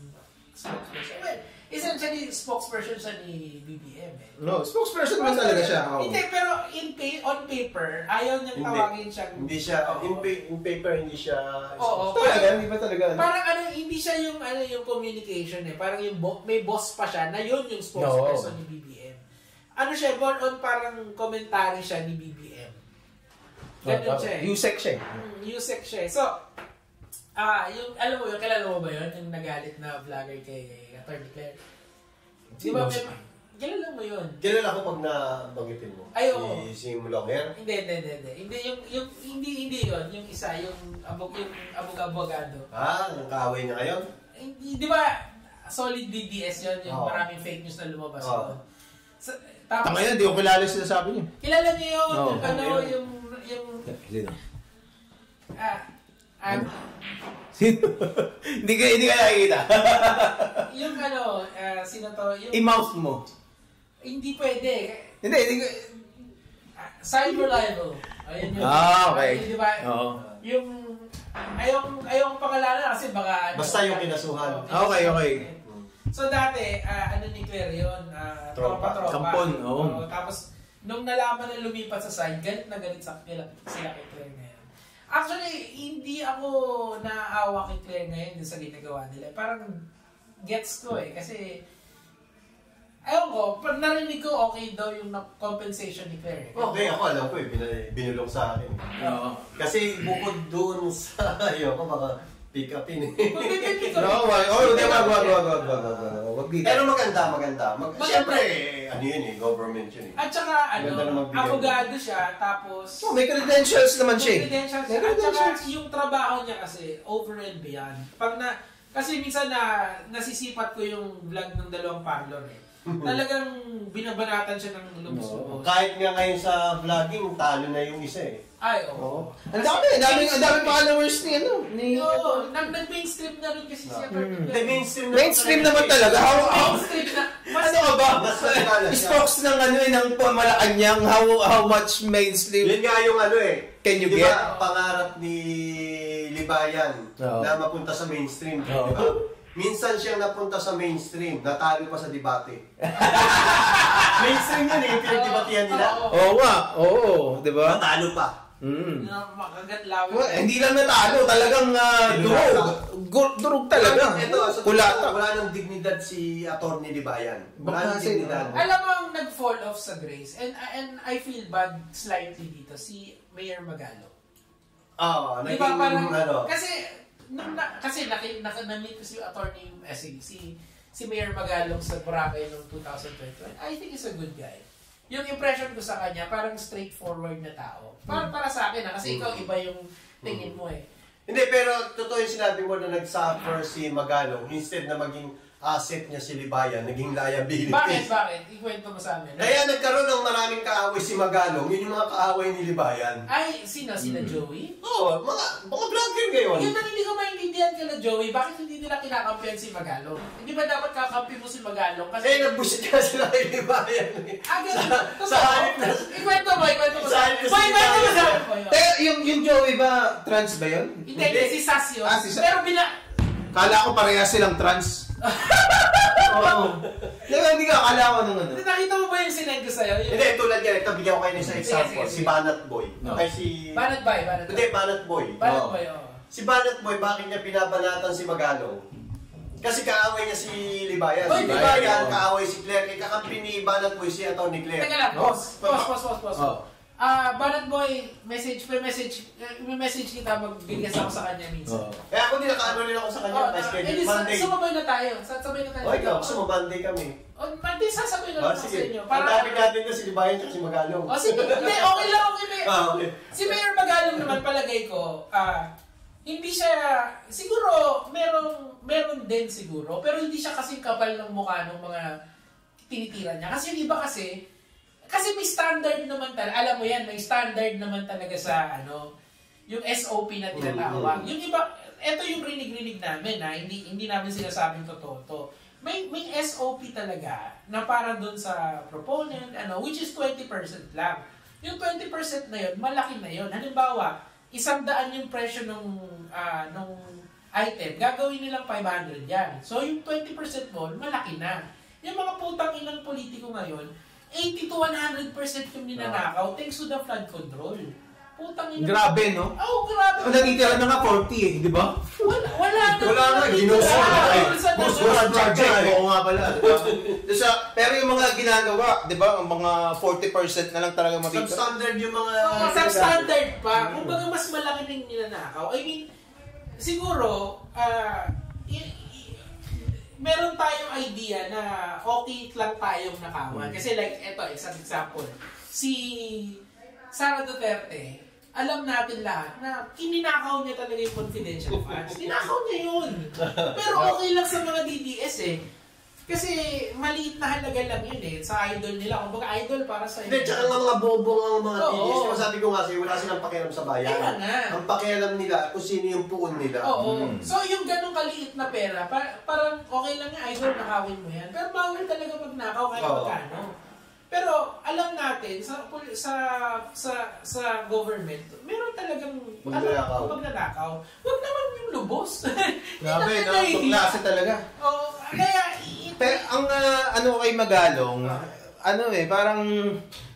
spokesperson? Well, essentially, spokesperson siya ni BBM eh. No, spokesperson naman talaga siya. Hindi, pero on paper, ayaw niyang tawagin siya. Hindi siya, in paper, hindi siya. Talaga, hindi ba talaga? Parang hindi siya yung communication eh. Parang may boss pa siya na yun yung spokesperson ni BBM. Siya, born on parang commentary siya ni BBM. Ganun siya eh. USEC siya. USEC siya eh. So, Yung, alam mo yun, kilala mo ba yun? Yung nagalit na vlogger kay Atty. Claire. Di ba, kilala mo yun? Kilala ko pag nabanggitin mo. Ay, oo. Si Mulongher? Hindi. Hindi yun. Yung isa, yung abogado. Yung kaaway niya ngayon? Hindi, di ba, solid DDS yun, yung maraming fake news na lumabas yun. Tapos ngayon, hindi ko kilala sila sabi niyo. Kilala niyo yun, yung Sino? Hindi ka nakikita. Yung sino to? I-mouth mo. Hindi pwede. Hindi. Cyber libel. Ayun yun. Okay. Di ba? Yung ayong pangalanan kasi baka basta yung kinasuhan. Okay. So dati, ni Claire yun, tropa. Kampon, tapos, nung nalaman na lumipat sa side, galit na galit sila kay Claire ngayon. Actually, hindi ako naawa kay Claire ngayon sa ginagawa nila. Parang gets ko kasi ayaw ko, narinig ko okay daw yung compensation ni Claire. Okay, ako alam ko binulong sa akin. Kasi bukod dun sa ayoko, baka pick upin Pero maganda. Siyempre, government yun At saka, abogado siya, tapos may credentials naman siya. At saka, yung trabaho niya kasi, over and beyond. Kasi minsan nasisipat ko yung vlog ng dalawang parlor Talagang binabanatan siya ng lubos-lubos. Kahit nga ngayon sa vlogging, talo na yung isa Ay, oo. Ang dami followers ni nag-mainstream na rin kasi siya. Mainstream naman talaga. Mainstream na. Ano ka ba? Stocks ng ng Malacanang, how much mainstream? Yun nga yung Can you get? Diba, pangarap ni Libayan na mapunta sa mainstream. Diba? Minsan siyang napunta sa mainstream, natalo pa sa debate. Mainstream yun yung pinagdebatihan nila. Oo nga, diba? Natalo pa. Hindi lang natalo, talagang durog talaga. Wala nang dignidad si Atty. Libayan. Wala nang dignidad. Alam mo ang nag-fall off sa Grace, and I feel bad slightly dito, si Mayor Magalo. Diba parang, kasi na-meet ko si attorney, si Mayor Magalong sa Boracay noong 2021. I think he's a good guy. Yung impression ko sa kanya, parang straightforward na tao. Para sa akin kasi ikaw iba yung tingin mo Hindi, pero totoo yung sinabi mo na nag-suffer si Magalong, instead na maging asset niya si Libayan, naging liability. Bakit? Ikwento mo sa amin. Kaya nagkaroon ng maraming kaaway si Magalong, yun yung mga kaaway ni Libayan. Ay, sino? Sina Joey? Oo, mga vlogger ngayon. Yun na hindi ko maintindihan kila Joey, bakit hindi nila kinakampihan si Magalong? Hindi ba dapat kakampi mo si Magalong? Kasi nagbusit ka sila kay Libayan. Sa halip na... Ikwento mo. Yung Joey ba, trans ba yun? Hindi, si Sass yun. Pero kala ko parehas silang trans. Hindi ka akala ko nung Nakita mo ba yung sinend ko sa'yo? Hindi, tulad yan. Ito, bigyan ko kayo ng isang example. Si Banat Boy. Banat Boy. Hindi, Banat Boy. Si Banat Boy, bakit niya binabanatan si Magalong? Kasi kaaway niya si Libayan. Si Libayan, kaaway si Claire. Kakampi ni Banat Boy si Atty. Claire. Teka lang, pause. Banat Boy, may message kita, magbigas ako sa kanya minsan. Kaya ako nilakaano rin ako sa kanya. Monday. Sumabay na tayo. Ikaw, gusto mo Monday kami. Monday, sasabay na lang ako sa inyo. Ang dami natin na si Libayan at si Magalong. Hindi, okay lang. Si Mayor Magalong naman, palagay ko, hindi siya, siguro, meron din siguro, pero hindi siya kasing kapal ng mukha ng mga tinitira niya. Kasi yung iba kasi may standard naman talaga, alam mo yan, may standard naman talaga sa, yung SOP na tinatawag. Yung iba, eto yung rinig-rinig namin, hindi namin sinasabing totoo. May SOP talaga na para doon sa proponent, which is 20% lang. Yung 20% na yun, malaki na yun. Halimbawa, 100 yung presyo ng item, gagawin nilang 500 yan. So, yung 20% mo, malaki na. Yung mga putang inang politiko ngayon, 80 to 100% yung ninanakaw thanks to the flood control. Putang ina. Grabe, no? Grabe. Natitira na nga 40 di ba? Wala na. Ginuso na. Oo nga pala. Pero yung mga ginagawa, di ba? Ang mga 40% na lang talaga mabita. Substandard yung mga... Substandard pa. Kung baga mas malaki ng ninanakaw. I mean, siguro, meron tayong idea na okay lang tayong nakawan. Kasi like, eto, example, si Sara Duterte, alam natin lahat na kininakaw niya talaga yung confidential funds. Ninakaw niya yun. Pero okay lang sa mga DDS eh. Kasi maliit na halaga lang yun eh. Sa idol nila. Kung baga idol para sa hindi, tsaka nga mga bobong ang mga DDS. Kung sabi ko nga sa'yo, wala silang pakialam sa bayan. Ang pakialam nila kung sino yung puon nila. Oo. So yung ganong kaliit na pera, parang okay lang yung idol, nakawin mo yan. Pero bawal talaga magnakaw kahit magkano. Pero alam natin sa government, meron talagang magnanakaw. Huwag naman yung lubos. Grabe, no? Klase talaga. Oo, kaya pero ang ano kay Magalong, parang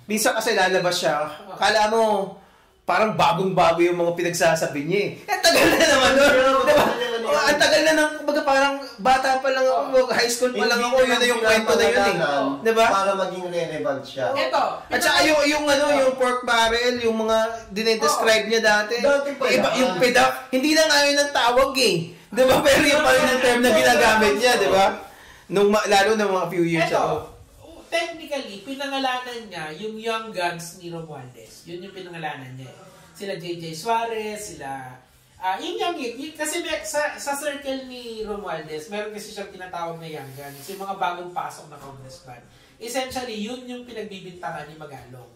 minsan kasi lalabas siya, kala mo parang bagong-bago yung mga pinagsasabi niya eh. Tagal na naman nun. Diba? Ang tagal na nang, parang bata pa lang ako, high school pa lang ako, yun na yung kwento na yun eh. Diba? Para maging relevant siya. Ito. At saka yung pork barrel, yung mga dinedescribe niya dati. Iba, yung pedak, hindi na nga yun ang tawag eh. Diba? Pero yung pa rin ang term na ginagamit niya, diba? Lalo na mga few years ago. Technically, pinangalanan niya yung Young Guns ni Romualdez. Yun yung pinangalanan niya. Sila JJ Suarez, sila... kasi sa circle ni Romualdez, meron kasi siyang tinatawag na Young Guns, yung mga bagong pasok na congressman. Essentially, yun yung pinagbibintangan ni Magalong.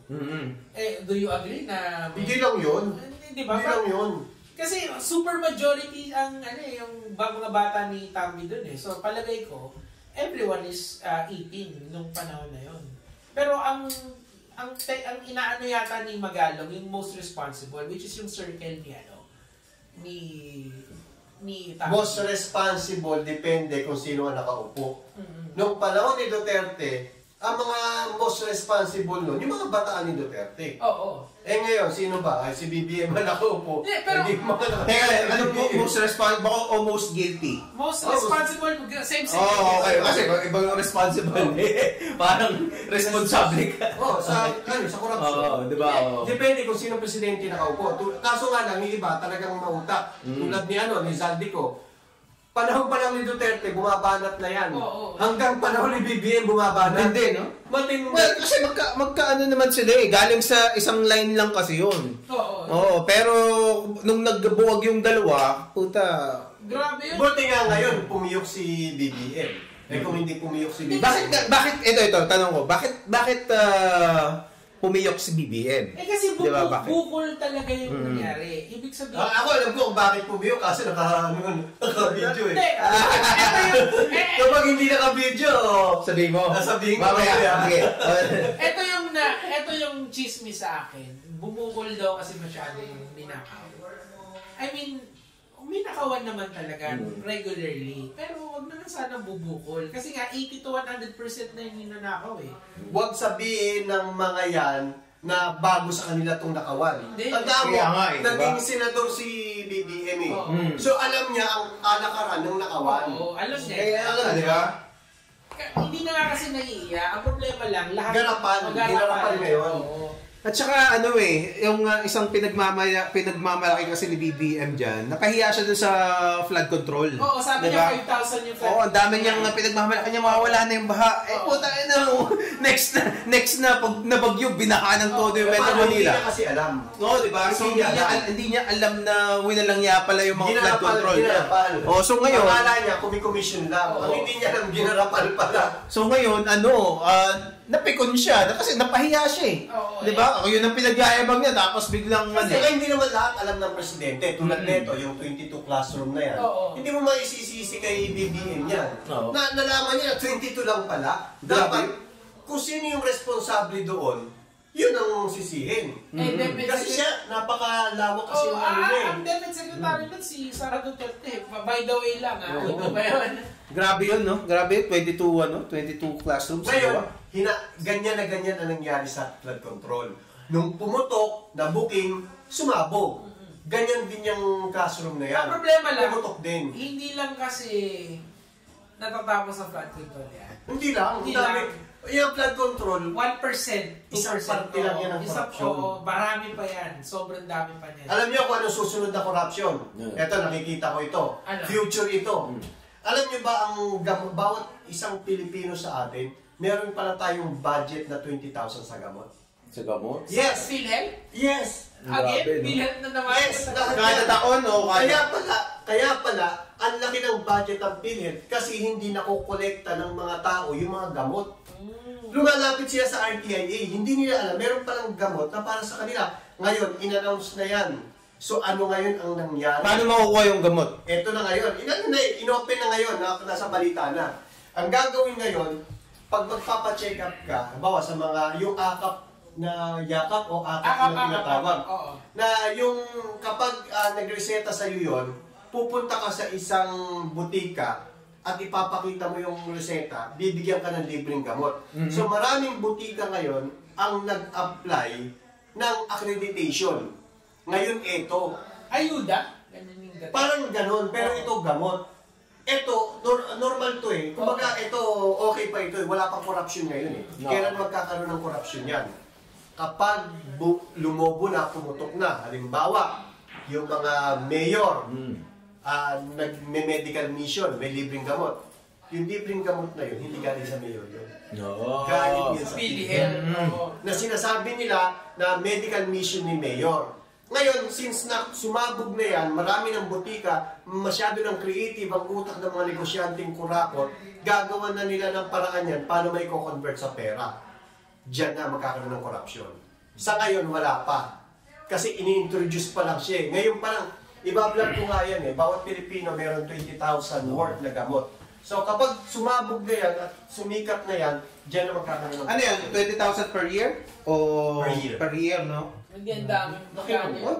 Do you agree na... Hindi lang yun. Di ba? Hindi lang yun. Kasi super majority ang yung mga bata ni Tammy dun eh. So palagay ko, everyone is eating nung panahon na yon. Pero ang inaano yata ni Magalong, yung most responsible, which is yung circle ni Tammy. Most responsible, depende kung sino ang nakaupo. Nung panahon ni Duterte, ang mga most responsible nun, yung mga bataan ni Duterte. Oo. Ngayon, sino ba? Si BBM ang nakaupo. Pero, ano po, most responsible o most guilty? Most responsible, same. Okay. Kasi ibang responsible. Parang responsable ka. Sa korupsyon. Diba? Depende kung sino presidente nakaupo. Kaso nga lang, yung iba talagang mautak. Tulad ni Zaldico. Panahon pa lang ni Duterte, bumabanat na yan. Hanggang panahon ni BBM, bumabanat. Hindi, no? Matindi. Well, kasi magkaano naman sila eh. Galing sa isang line lang kasi yun. Oo. Pero nung nagbuwag yung dalawa, puta. Grabe yun. Buti nga ngayon, pumiyok si BBM. Kung hindi pumiyok si BBM. Ito, tanong ko. Bakit pumiyok si BBM? Kasi bukol talaga yung nangyari. Ibig sabihin... Ako alam ko kung bakit pumiyok kasi naka-video eh. Kapag hindi naka-video, sabihin mo. Sabihin ko. Ito yung chismis sa akin. Bumukol daw kasi masyado yung ninakaw. I mean, minakawan naman talaga regularly. Pero wag naman sana bubukol. Kasi nga 80 to 100% na yung ninanakaw eh. Huwag sabihin ng mga yan na bago sa kanila itong nakawan. Tandaan mo, naging senador si BBM eh. So alam niya ang kalakaran ng nakawan. Oo, alam niya. Kaya alam, di ba? Hindi na nga kasi naiiya. Ang problema lang, lahat... Garapan ngayon. At saka yung isang pinagmamalaki kasi ni BBM dyan, napahiya siya dun sa flood control. Oo, sabi niya 5,000 yung flood. Oo, ang dami niyang pinagmamalaki niya, mawawala na yung baha. Puta, next na pag nabagyo, binaha ng todo yung Metro Manila. Hindi niya kasi alam. Oo, diba? So, hindi niya alam na winalang niya pala yung mga flood control. Ginarapal. So ngayon, akala niya commission lang. Hindi niya alam ginarapal pala. So ngayon, napikon siya kasi napahiya siya eh. Di ba? Yun ang pinagyayabang niya tapos biglang kasi hindi naman lahat alam ng presidente. Tulad nito, yung 22 classroom na yan. Hindi mo maisisisi kay BBM yan. Nalaman niya na 22 lang pala. Dapat, kung sino yung responsable doon, yun ang sisihin. Kasi siya, napakalawak kasi yung ano niya. Ang David Secretary nun si Sara Duterte. By the way lang Ito ba yun? Grabe yun, no? Grabe, 22 classrooms. Ngayon, ganyan na ganyan ang nangyari sa flood control. Nung pumutok, na booking, sumabog. Ganyan din yung classroom na yan. Ang problema lang, pumutok din. Hindi lang kasi natatapos sa flood control yan. Hindi lang. Yung flood control, 1%, 2%. Isang parte lang yan ng corruption. Marami pa yan. Sobrang dami pa yan. Alam niyo kung ano susunod na corruption? Ito, nakikita ko ito. Ano? Future ito. Alam niyo ba ang bawat isang Pilipino sa atin, meron pala tayong budget na 20,000 sa gamot? Sa gamot? Yes! PhilHealth? Yes! Again, PhilHealth na naman. Yes! Kada taon o Kaya pala, ang laki ng budget ng PhilHealth kasi hindi nakokolekta ng mga tao yung mga gamot. Lumalapit sila sa RTIA, hindi nila alam, meron palang gamot na para sa kanila. Ngayon, in-announce na yan. So ano ngayon ang nangyari? Paano makukuha yung gamot? Ito na ngayon. In-open na ngayon, nasa balita na. Ang gagawin ngayon, pag magpapacheck up ka, halimbawa sa mga, yung akap na yakap o akap na tinatawag. Na yung kapag nagreseta sa iyo yon, pupunta ka sa isang butika at ipapakita mo yung reseta, bibigyan ka ng libreng gamot. So maraming butika ngayon ang nag-apply ng accreditation. Ngayon ito. Ayuda? Parang ganon, pero ito gamot. Ito, normal to eh. Kumbaga ito, okay pa ito eh. Wala pang corruption ngayon eh. Kailan magkakaroon ng corruption yan? Kapag lumobo na, pumutok na, halimbawa, yung mga mayor, nagme-medical mission, may libreng gamot. Yung libreng gamot na yun, hindi galing sa mayor yun. No. Galing yun sa PhilHealth. Na sinasabi nila na medical mission ni mayor. Ngayon, since na sumabog na yan, marami ng butika, masyado ng creative ang utak ng mga negosyanteng kurakot, gagawa na nila ng paraan yan paano may co-convert sa pera. Diyan na magkakaroon ng corruption. Sa ngayon, wala pa. Kasi ini-introduce pa lang siya. Ngayon pa lang, iba-vlog ko nga yan eh. Bawat Pilipino meron 20,000 worth na gamot. So kapag sumabog na yan at sumikat na yan, diyan na magkakaroon ng... Ano yan? 20,000 per year? O Per year, no? Hindi, ang dami.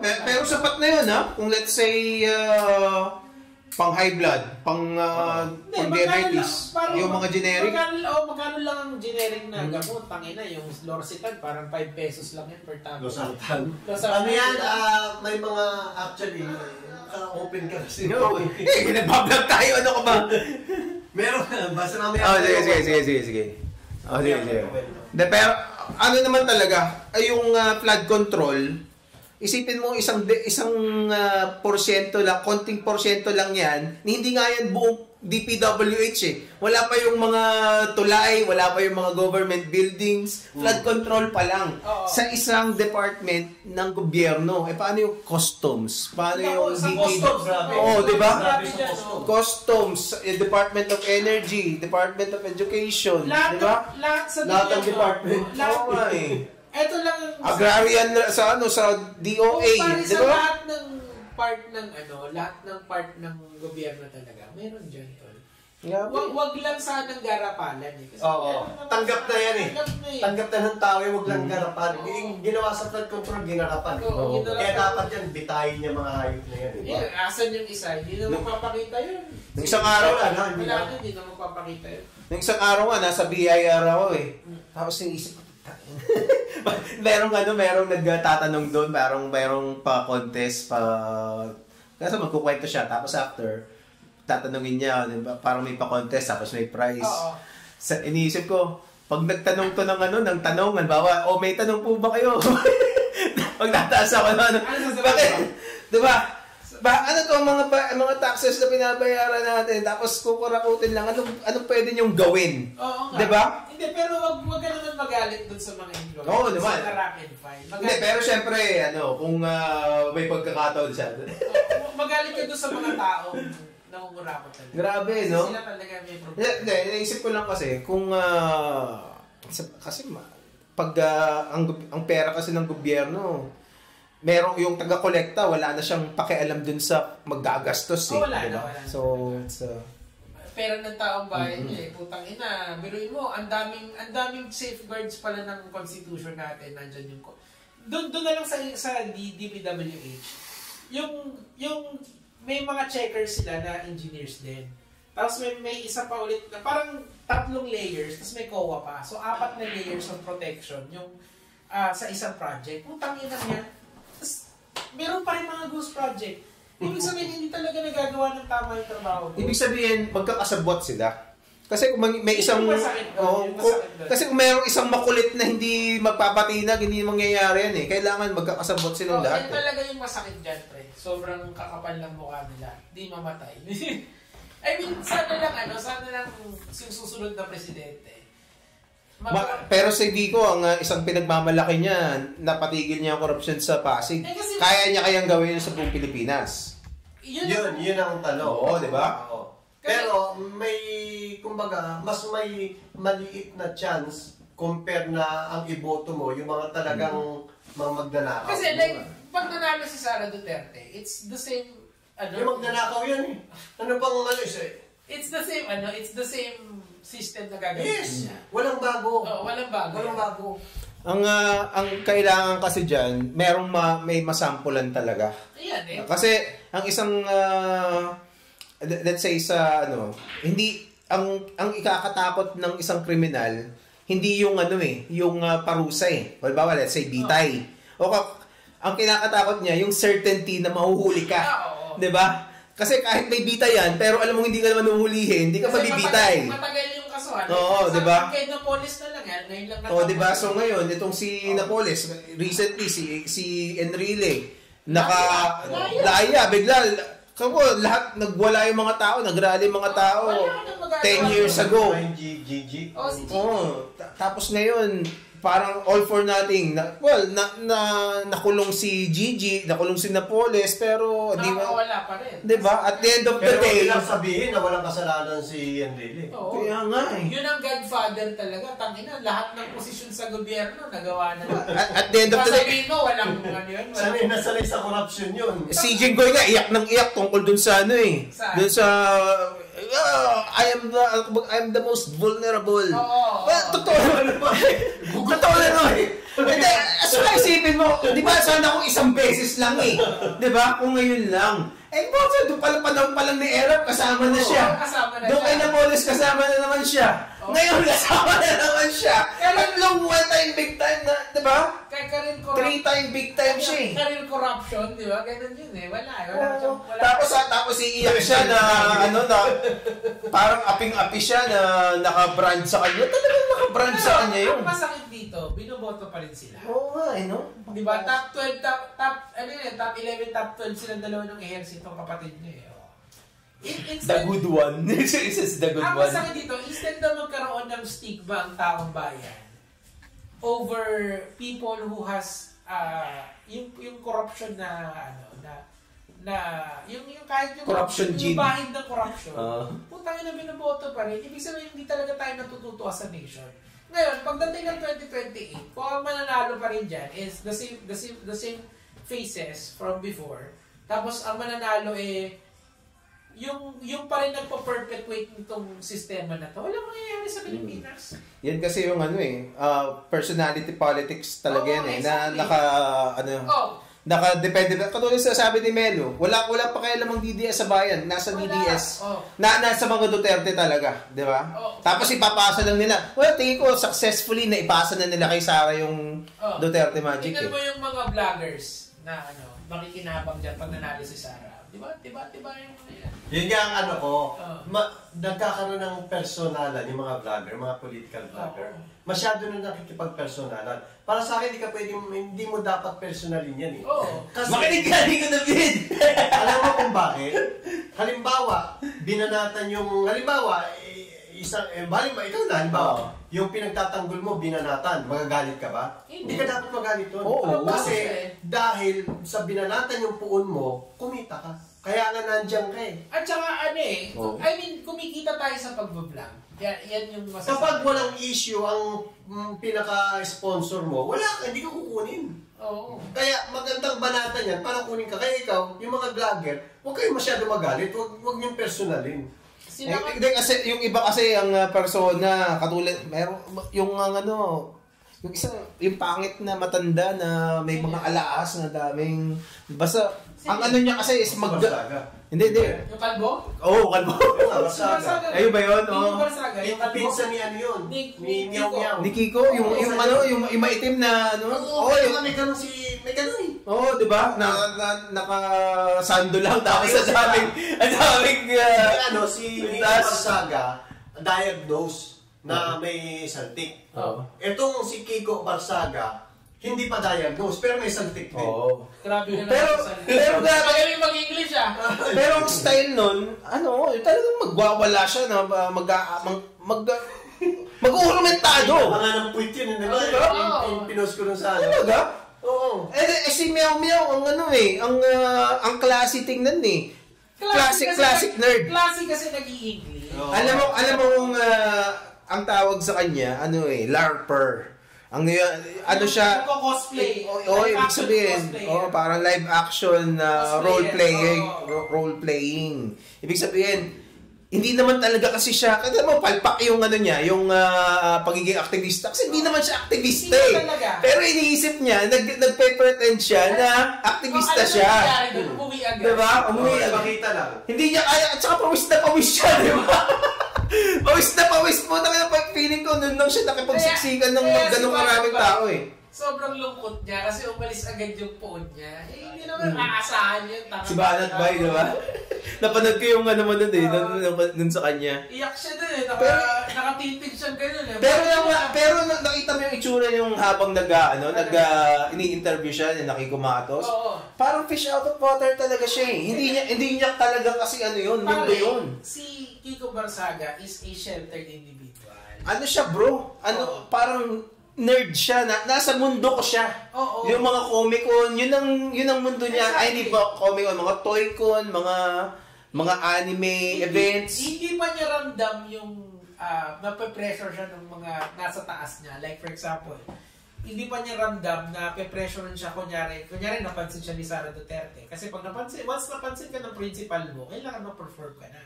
Pero sapat na yun, ha? Kung let's say, pang high blood, pang diabetes, yung mga generic. Magkano lang ang generic na gamot? Tangina, yung Lorcetan, parang 5 pesos lang yun per tablet. Losartan. Ano yan, may mga actually, open ka kasi. No, nagbablog tayo, ano ka ba? Meron na, basta namin. Sige. Pero, ano naman talaga, ay yung flood control, isipin mo isang porsyento lang, konting porsyento lang yan, hindi nga yan buong DPWH eh. Wala pa yung mga tulay, wala pa yung mga government buildings, flood control pa lang. Sa isang department ng gobyerno. Eh paano yung customs? Paano yung customs? Di ba? Customs, Department of Energy, Department of Education, di ba? Lahat ng department. Ito lang yung... Agrarian sa DOA, di ba? Lahat ng part ng gobyerno talaga, meron dyan, tol. Wag lang sanang garapalan eh. Kasi tanggap na yan eh. Tanggap na ng tao eh, wag lang garapan. Ginawa sa flood control, ginarapan. Kaya dapat yan, bitayin niya mga hayop na yan. Asan yung isa? Hindi na magpapakita yun. Nung isang araw hindi na magpapakita yun. Nung isang araw nga, nasa BIR ako eh. Tapos inisip ko, merong nagtatanong doon, merong pa-contest, kasi magkukwento siya, tapos after, tatanungin niya, parang may pa-contest, tapos may prize. Iniisip ko, pag nagtanong to ng tanong, halimbawa, may tanong po ba kayo? Magtataas ako bakit? Diba? Ano to mga taxes na binabayaran natin, tapos kukurakutin lang, anong pwede niyong gawin? Oo nga. Diba? Hindi, pero wag ka naman magalit dun sa mga employees. Oo naman. Sa rapid file. Hindi, pero syempre, kung may pagkakataon siya. Magalit ka dun sa mga taong nangungurakot talaga. Grabe, no? Sila talaga may problema. Hindi, naisip ko lang kasi, pag ang pera kasi ng gobyerno, merong yung taga-kolekta, wala na siyang pakialam dun sa maggagastos eh. Wala diba? na. So, it's pera ng taong bayan niya eh. Putang ina, biruin mo, ang daming safeguards pala ng constitution natin, nandyan yung... Doon na lang sa DPWH, yung may mga checkers sila na engineers din. Tapos may isa pa ulit, na parang 3 layers, tapos may COA pa. So, 4 na layers of protection yung sa isang project. Putang ina niya. Tapos, meron pa rin mga ghost project. Ibig sabihin, hindi talaga nagagawa ng tama yung trabaho. Ibig sabihin, magkakasabwat sila. Kasi kung may isang kasi kung mayroong isang makulit na hindi magpapatinag, hindi mangyayari yan eh. Kailangan magkakasabot silang lahat. Yan talaga yung masakit dyan, pre. Sobrang kakapal ng mukha nila. Di mamatay. I mean, sana lang yung susunod na presidente. Pero si Vico, ang isang pinagmamalaki niya, napatigil niya ang korupsyon sa Pasig. Kaya niya kayang gawin yun sa buong Pilipinas. Yun ang tanong. Oo, di ba? Pero kumbaga, mas may maliit na chance compare na ang iboto mo, yung mga talagang mga magnanakaw. Kasi like, pag nanalo si Sara Duterte, it's the same, yung magnanakaw yan eh. Ano pang it's the same system na gagawin niya. Walang bago. Walang bago. Ang kailangan kasi diyan, may masampulan talaga. Ayan eh. Kasi ang isang let's say hindi ang ikakatakot ng isang kriminal, hindi yung yung parusa eh. Halimbawa, let's say bitay. Ang kinakatakot niya yung certainty na mahuhuli ka. 'Di ba? Kasi kahit may bitay yan, pero alam mo hindi ka naman uhulihin, hindi ka mabibitay. Matagal yung kasuhan. Oo, 'di ba? Kay Napoles na lang yan, ngayon lang. Oo, 'di ba? So ngayon, itong si Napoles, recently si Enrile laya bigla lahat nagwala yung mga tao, nagrally yung mga tao 10 years ago. Gigi. Si Gigi. Tapos ngayon, parang all for nothing. Nakulong si Gigi, nakulong si Napoles, pero di ba? Wala pa rin. 'Di ba? At the end of the pero day, lang sabihin na walang kasalanan si Enrile. Kaya nga eh. Yun ang godfather talaga. Tangina, lahat ng posisyon sa gobyerno nagawa na. At the end of the day, sabihin mo, walang yun. Sanay sa corruption yun. Si Jinggoy nga iyak ng iyak tungkol dun sa dun sa I am the most vulnerable. Totoo na nun. Hindi, isipin mo, di ba sana kung isang beses lang eh. Di ba? Kung ngayon lang. Doon panahon pa lang ni Erap, kasama na siya. Doon kay Napoles, kasama na naman siya. Ngayon, kasama na naman siya. Tatlong one-time big time na, di ba? Three-time big time siya eh. Career corruption, di ba? Ganun yun eh. Wala. Tapos iiyak siya na, parang aping-api siya na naka-brand sa kanya. Talagang naka-brand sa kanya yun. Ang masakit dito, binoboto pa rin sila. Oo nga eh, no? Di ba? Top 11, top 12 silang dalawa ng ehersito kapatid niya eh. The good one. This is the good one. Ang masakit dito, instead na magkaroon ng stigma ang taong bayan over people who has yung corruption yung kahit yung corruption gene, yung bahid ng corruption, putang ina binoboto pa rin. Ibig sabihin hindi talaga tayo natututo as a nation. Ngayon, pagdating ng 2028, kung ang mananalo pa rin dyan is the same faces from before, tapos ang mananalo yung pa rin nagpo-perpetuate nitong sistema na to, walang mangyayari sa Pilipinas. Yan kasi yung personality politics talaga yan exactly. Nakadepende. Katulad sa sabi ni Melo, wala pa kaya lamang DDS sa bayan, nasa DDS. Nasa mga Duterte talaga, di ba? Tapos ipapasa lang nila. Well, tingin ko successfully na ipasa na nila kay Sara yung Duterte Magic. Tingnan mo yung mga vloggers na makikinabang dyan pag nanalo si Sara. Diba yung mga yan? Yun nga ang nagkakaroon ng personalan yung mga vlogger, mga political vlogger. Masyado na nakikipag-personalan. Para sa akin, hindi mo dapat personalin yan eh. Kasi, makinig ka, hindi ko na-bid! Alam mo kung bakit? Halimbawa, binanatan yung, ikaw na, yung pinagtatanggol mo, binanatan, magagalit ka ba? Hindi ka dapat magalit doon. Kasi dahil sa binanatan yung puon mo, kumita ka. Kaya nga nandiyan ka eh. At saka I mean, kumikita tayo sa pag-vlog. Yan yung masasabi. Kapag walang issue ang pinaka-sponsor mo, hindi ka kukunin. Kaya magandang banatan yan para kunin ka. Kaya ikaw, yung mga vlogger, huwag kayo masyado magalit, huwag niyong personalin. Kasi yung iba kasi ang persona katulad yung pangit na matanda na may mga alaas na daming basta ang niya kasi is hindi yung kalbo? Kalbo ayun ba yun? Yung pinsan ni yun ni Miao ni Kiko yung maitim na yung may ganun di ba? Naka-sando lang tapos ang daming si Barsaga diagnose na may santik. Itong si Kiko Barsaga, hindi pa diagnose, pero may santik din. Grabe na pero magaling mag-English Pero ang style nun, talagang magwawala siya na mag-uurmentado. Mga ng puwit yun, di ba? Pinost ko nun sa Talaga? Oo. Si Meow Meow, ang classy tingnan eh. Classic nerd. Classic kasi nag-i-English. Alam mo ang tawag sa kanya, LARPer. Siya, cosplay. Ibig sabihin, parang live action role playing. Ibig sabihin, hindi naman talaga kasi siya, kasi mo palpak yung yung pagiging aktivista. Kasi hindi naman siya aktivista Pero iniisip niya, nagpe-pretend siya na aktivista siya. Umuwi agad. Diba? Umuwi agad. Pakita lang. Hindi niya kaya, at saka pawis na pawis siya, diba? Pawis na pawis po. Feeling ko, nun lang siya nakipagsiksikan ng ganong maraming tao Sobrang lungkot niya kasi umalis agad yung phone niya. Hindi naman aasahan yun. Si Banat Bay, diba? Napanood ko yung nun sa kanya. Iyak siya dun nakatitig siya ganun Pero nakita mo yung itsura yung habang ini-interview siya, nakikumatos. Parang fish out of water talaga siya Hindi niya talaga kasi mundo yun. Si Kiko Barsaga is a sheltered individual. Siya bro? Parang nerd siya, nasa mundo ko siya. Yung mga Comic-Con, yun ang mundo niya. Exactly. Ay, hindi ba Comic-Con, mga Toy-Con, mga anime events. Hindi pa niya ramdam yung nape-pressure siya ng mga nasa taas niya. Like for example, hindi pa niya ramdam na pe-pressurean siya kunyari napansin siya ni Sara Duterte. Kasi once napansin ka ng principal mo, kailangan ma-perform ka na.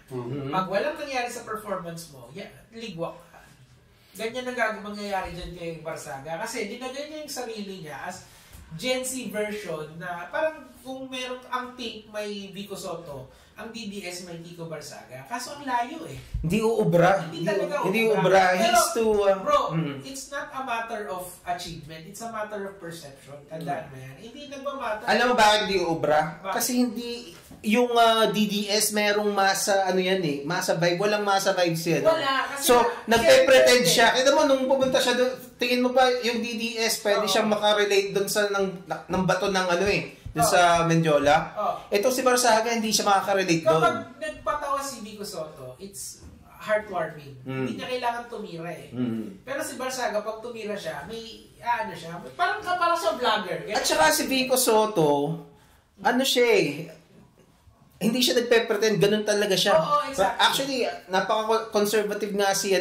Pag walang nangyari sa performance mo, ligwak ka. Ganyan ang mangyayari dyan kay Barsaga. Kasi dinagay niya yung sarili niya as Gen Z version na parang kung meron ang Pink may Vico Soto, ang DDS may Kiko Barsaga. Kaso ang layo Hindi uubra. Hindi uubra. Bro, it's not a matter of achievement. It's a matter of perception. Tandaan mo yan. Hindi nagmamatter. Alam mo bakit hindi uubra? Kasi hindi yung DDS merong masa masa vibe. Walang masa vibes yan. Wala. So, nagpe-pretend siya. Kaya mo, nung pumunta siya doon, tingin mo ba yung DDS pwede siyang makarelate doon sa ng bato ng doon sa Mendiola? Ito si Barsaga, hindi siya makaka-relate doon. Kapag nagpatawa si Vico Soto, it's heartwarming. Hindi niya kailangan tumira Pero si Barsaga, pag tumira siya, may siya, parang siya vlogger. At saka si Vico Soto, hindi siya nagpe-pretend, ganun talaga siya. Exactly. Actually, napaka-conservative nga si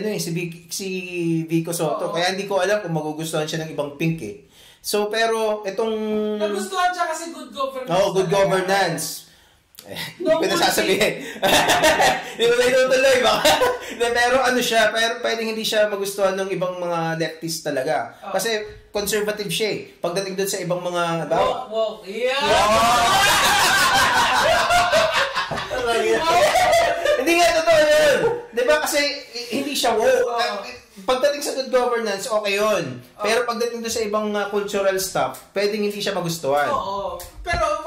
Vico Soto. Kaya hindi ko alam kung magugustuhan siya ng ibang Pink So, pero itong... Nagustuhan siya kasi good governance. Good governance. Hindi ko na sasabihin. Hindi ko na itutuloy. Pero siya, pero pwedeng hindi siya magustuhan ng ibang mga leftist talaga. Kasi conservative siya pagdating doon sa ibang mga... Hindi nga totoo yun. Diba kasi hindi siya woke. Pagdating sa good governance, okay yun. Pero pagdating doon sa ibang cultural stuff, pwedeng hindi siya magustuhan. Pero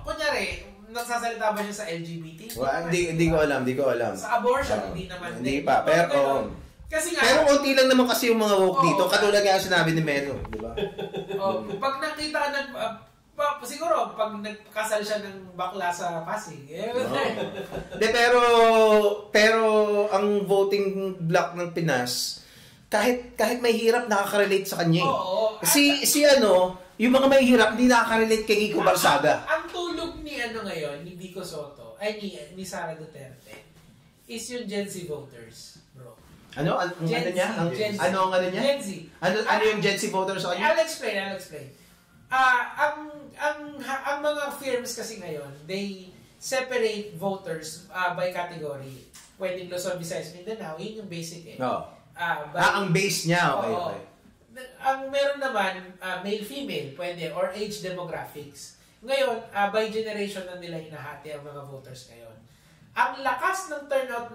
kunyari, nagsasalita ba siya sa LGBT? Hindi ko alam. Sa abortion, hindi naman. Hindi pa, pero... Kasi nga, pero konti lang naman kasi yung mga woke dito, katulad nga sinabi ni Melo, di ba? Pag nakita ka siguro, pag nagkasal siya ng bakla sa Pasig. Pero ang voting block ng Pinas, kahit may hirap, nakaka-relate sa kanya. Yung mga may hirap, hindi nakaka-relate kay Kiko Barsaga. Ang tulog ni ngayon, ni Vico Soto, ay ni Sara Duterte, is yung Gen Z voters, bro. Ano ang ano niya? Gen Z. Ano yung Gen Z voters sa kanya? I'll explain. Ang mga firms kasi ngayon, they separate voters by category. Pwedeng Luzon, Visayas, Mindanao, yun yung basic ang base niya, okay. Ang meron naman, male-female, pwede, or age demographics. Ngayon, by generation na nila hinahati ang mga voters ngayon. Ang lakas ng turnout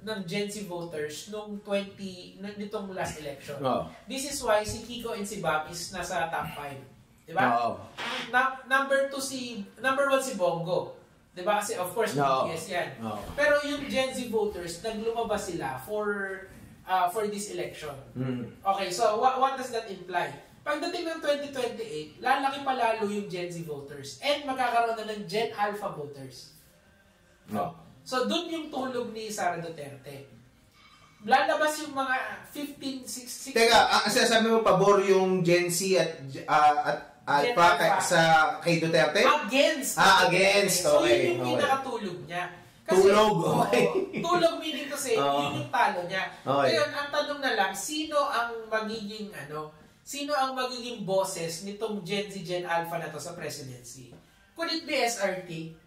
ng Gen Z voters nitong last election. This is why si Kiko and si Bam is nasa top 5. Diba? Number 1 si Bongo. Diba? Kasi of course, BTS yan. Pero yung Gen Z voters, naglumabas sila for this election. Okay, so what does that imply? Pagdating ng 2028, lalaki pa lalo yung Gen Z voters and magkakaroon na ng Gen Alpha voters. So, dun yung tulog ni Sara Duterte. Lalabas yung mga 15, 16... Teka, ang sasabi mo, pabor yung Gen Z at Alpha kay Duterte? Against. Against. So, yun yung pinakatulog niya. Kasi, tulog. Okay. Tulog meaning kasi, yun yung talo niya. Ngayon, ang tanong na lang, sino ang magiging bosses nitong Gen Z, Gen Alpha na to sa presidency? Could it be SRT?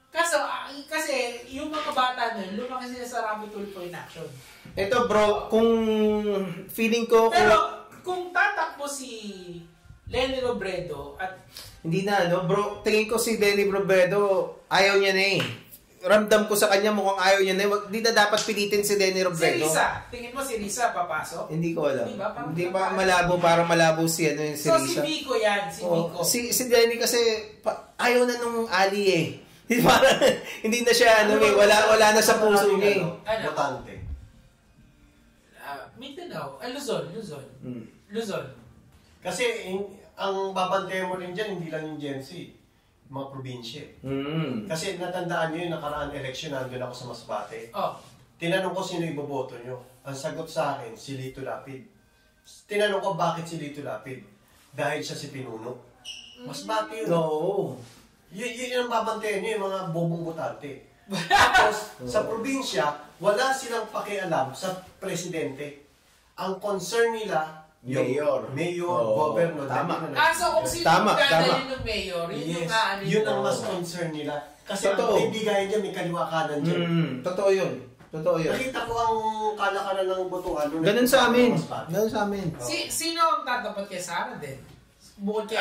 Kasi yung mga bata na lumaki sila sa rabbit hole for inaction. Ito bro, kung feeling ko... Pero kung tatakbo si Leni Robredo at... Hindi na, bro. Tingin ko si Leni Robredo, ayaw niya na eh. Ramdam ko sa kanya mukhang ayaw niya na. Hindi na dapat pilitin si Leni Robredo. Si Risa. Tingin mo si Risa papasok? Hindi ko alam. Hindi pa malabo, parang malabo si Risa. So si Vico yan, si Vico. Si Leni kasi ayaw na nung Ali eh. Hindi na siya, wala na sa puso niya eh. Botante. Mindanao. Luzon. Luzon. Kasi ang babantayan mo rin dyan, hindi lang yung Gen Z, mga probinsya. Kasi natandaan nyo yung nakaraan election, nandun ako sa Masbate. Tinanong ko sino iboboto nyo. Ang sagot sa akin, si Lito Lapid. Tinanong ko bakit si Lito Lapid? Dahil siya si Pinuno. Masbate yun. No. Yun ang babantayan nyo, yung mga bobong botante. Tapos, sa probinsya, wala silang pakialam sa presidente. Ang concern nila, mayor, governor. Tama. So kung sino dadalhin ng mayor, yun ang mas concern nila. Kasi ang tindigayan niya, may kaliwa kanan dyan. Totoo yun. Nakita ko ang kalakaran ng botohan. Ganun sa amin. Sino ang tatapat kay Sara din? Bukod kay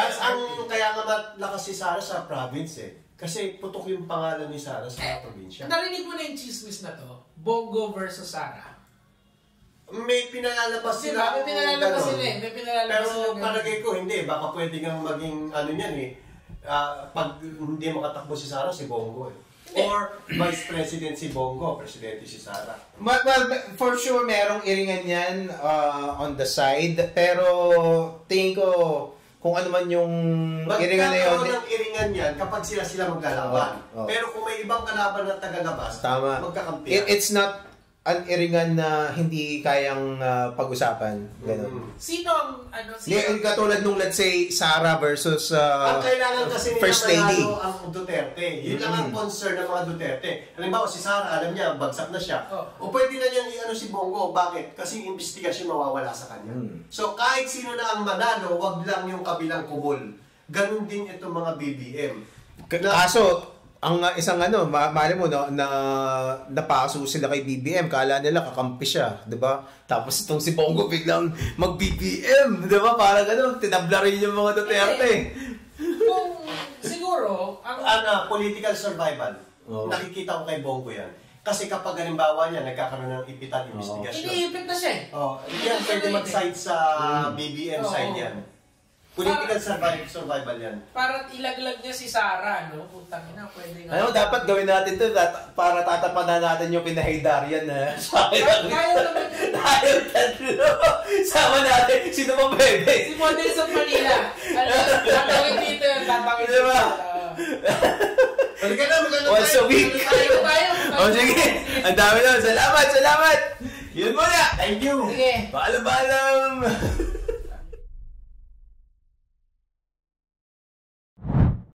kaya nga lakas si Sara sa province eh. Kasi putok yung pangalan ni Sara sa probinsya. Narinig mo na yung chismis na to? Bongo versus Sara. May pinalalabas sila. May pinalalabas sila eh. Pero palagay ko hindi. Baka pwede kang maging ano niyan eh. Pag hindi makatakbo si Sara, si Bongo eh. Or Vice President si Bongo, Presidente si Sara. Well, for sure, merong iringan yan on the side. Pero tingin ko, kung ano man yung iringan na yun. Magkakaroon ng iringan yan kapag sila maglalaban. Pero kung may ibang kalaban na tagalabas, magkakampihan. It's not an iringan na hindi kayang pag-usapan. Ganun. Sino ang Katulad nung let's say Sara versus ang kailangan kasi First Lady. Ang Duterte. Yun lang ang concern ng mga Duterte. Halimbawa si Sara, alam niya, bagsak na siya. O pwede na niyang i-ano si Bongo. Bakit? Kasi investigasyon mawawala sa kanya. So kahit sino na ang manalo, wag lang yung kabilang kubol. Ganun din itong mga BBM. Kaso, ang isang mali mo napaso sila kay BBM, kala nila kakampi siya, 'di ba? Tapos itong si Bongo biglang mag-BBM, 'di ba? Para gano'n, tinabla rin yung mga Duterte. Kung siguro ang political survival. Nakikita ko kay Bongo 'yan. Kasi kapag halimbawa niya nagkakaroon ng ipitan investigasyon. Iniipit na siya. Yan pwede mag-side sa BBM side yan. Political survival yan. Para ilaglag niya si Sara, no? Putang ina, pwede nga. Dapat gawin natin to para tatapanan natin yung pinahaydarian na sa akin. Kaya naman. Tayo tatlo. Sama natin. Sino ba pwede? Si Models of Manila. Tatawin dito yun. Tatawin dito. Diba? Once a week. Sige. Ang dami na. Salamat. Yun muna. Thank you. Sige. Paalam.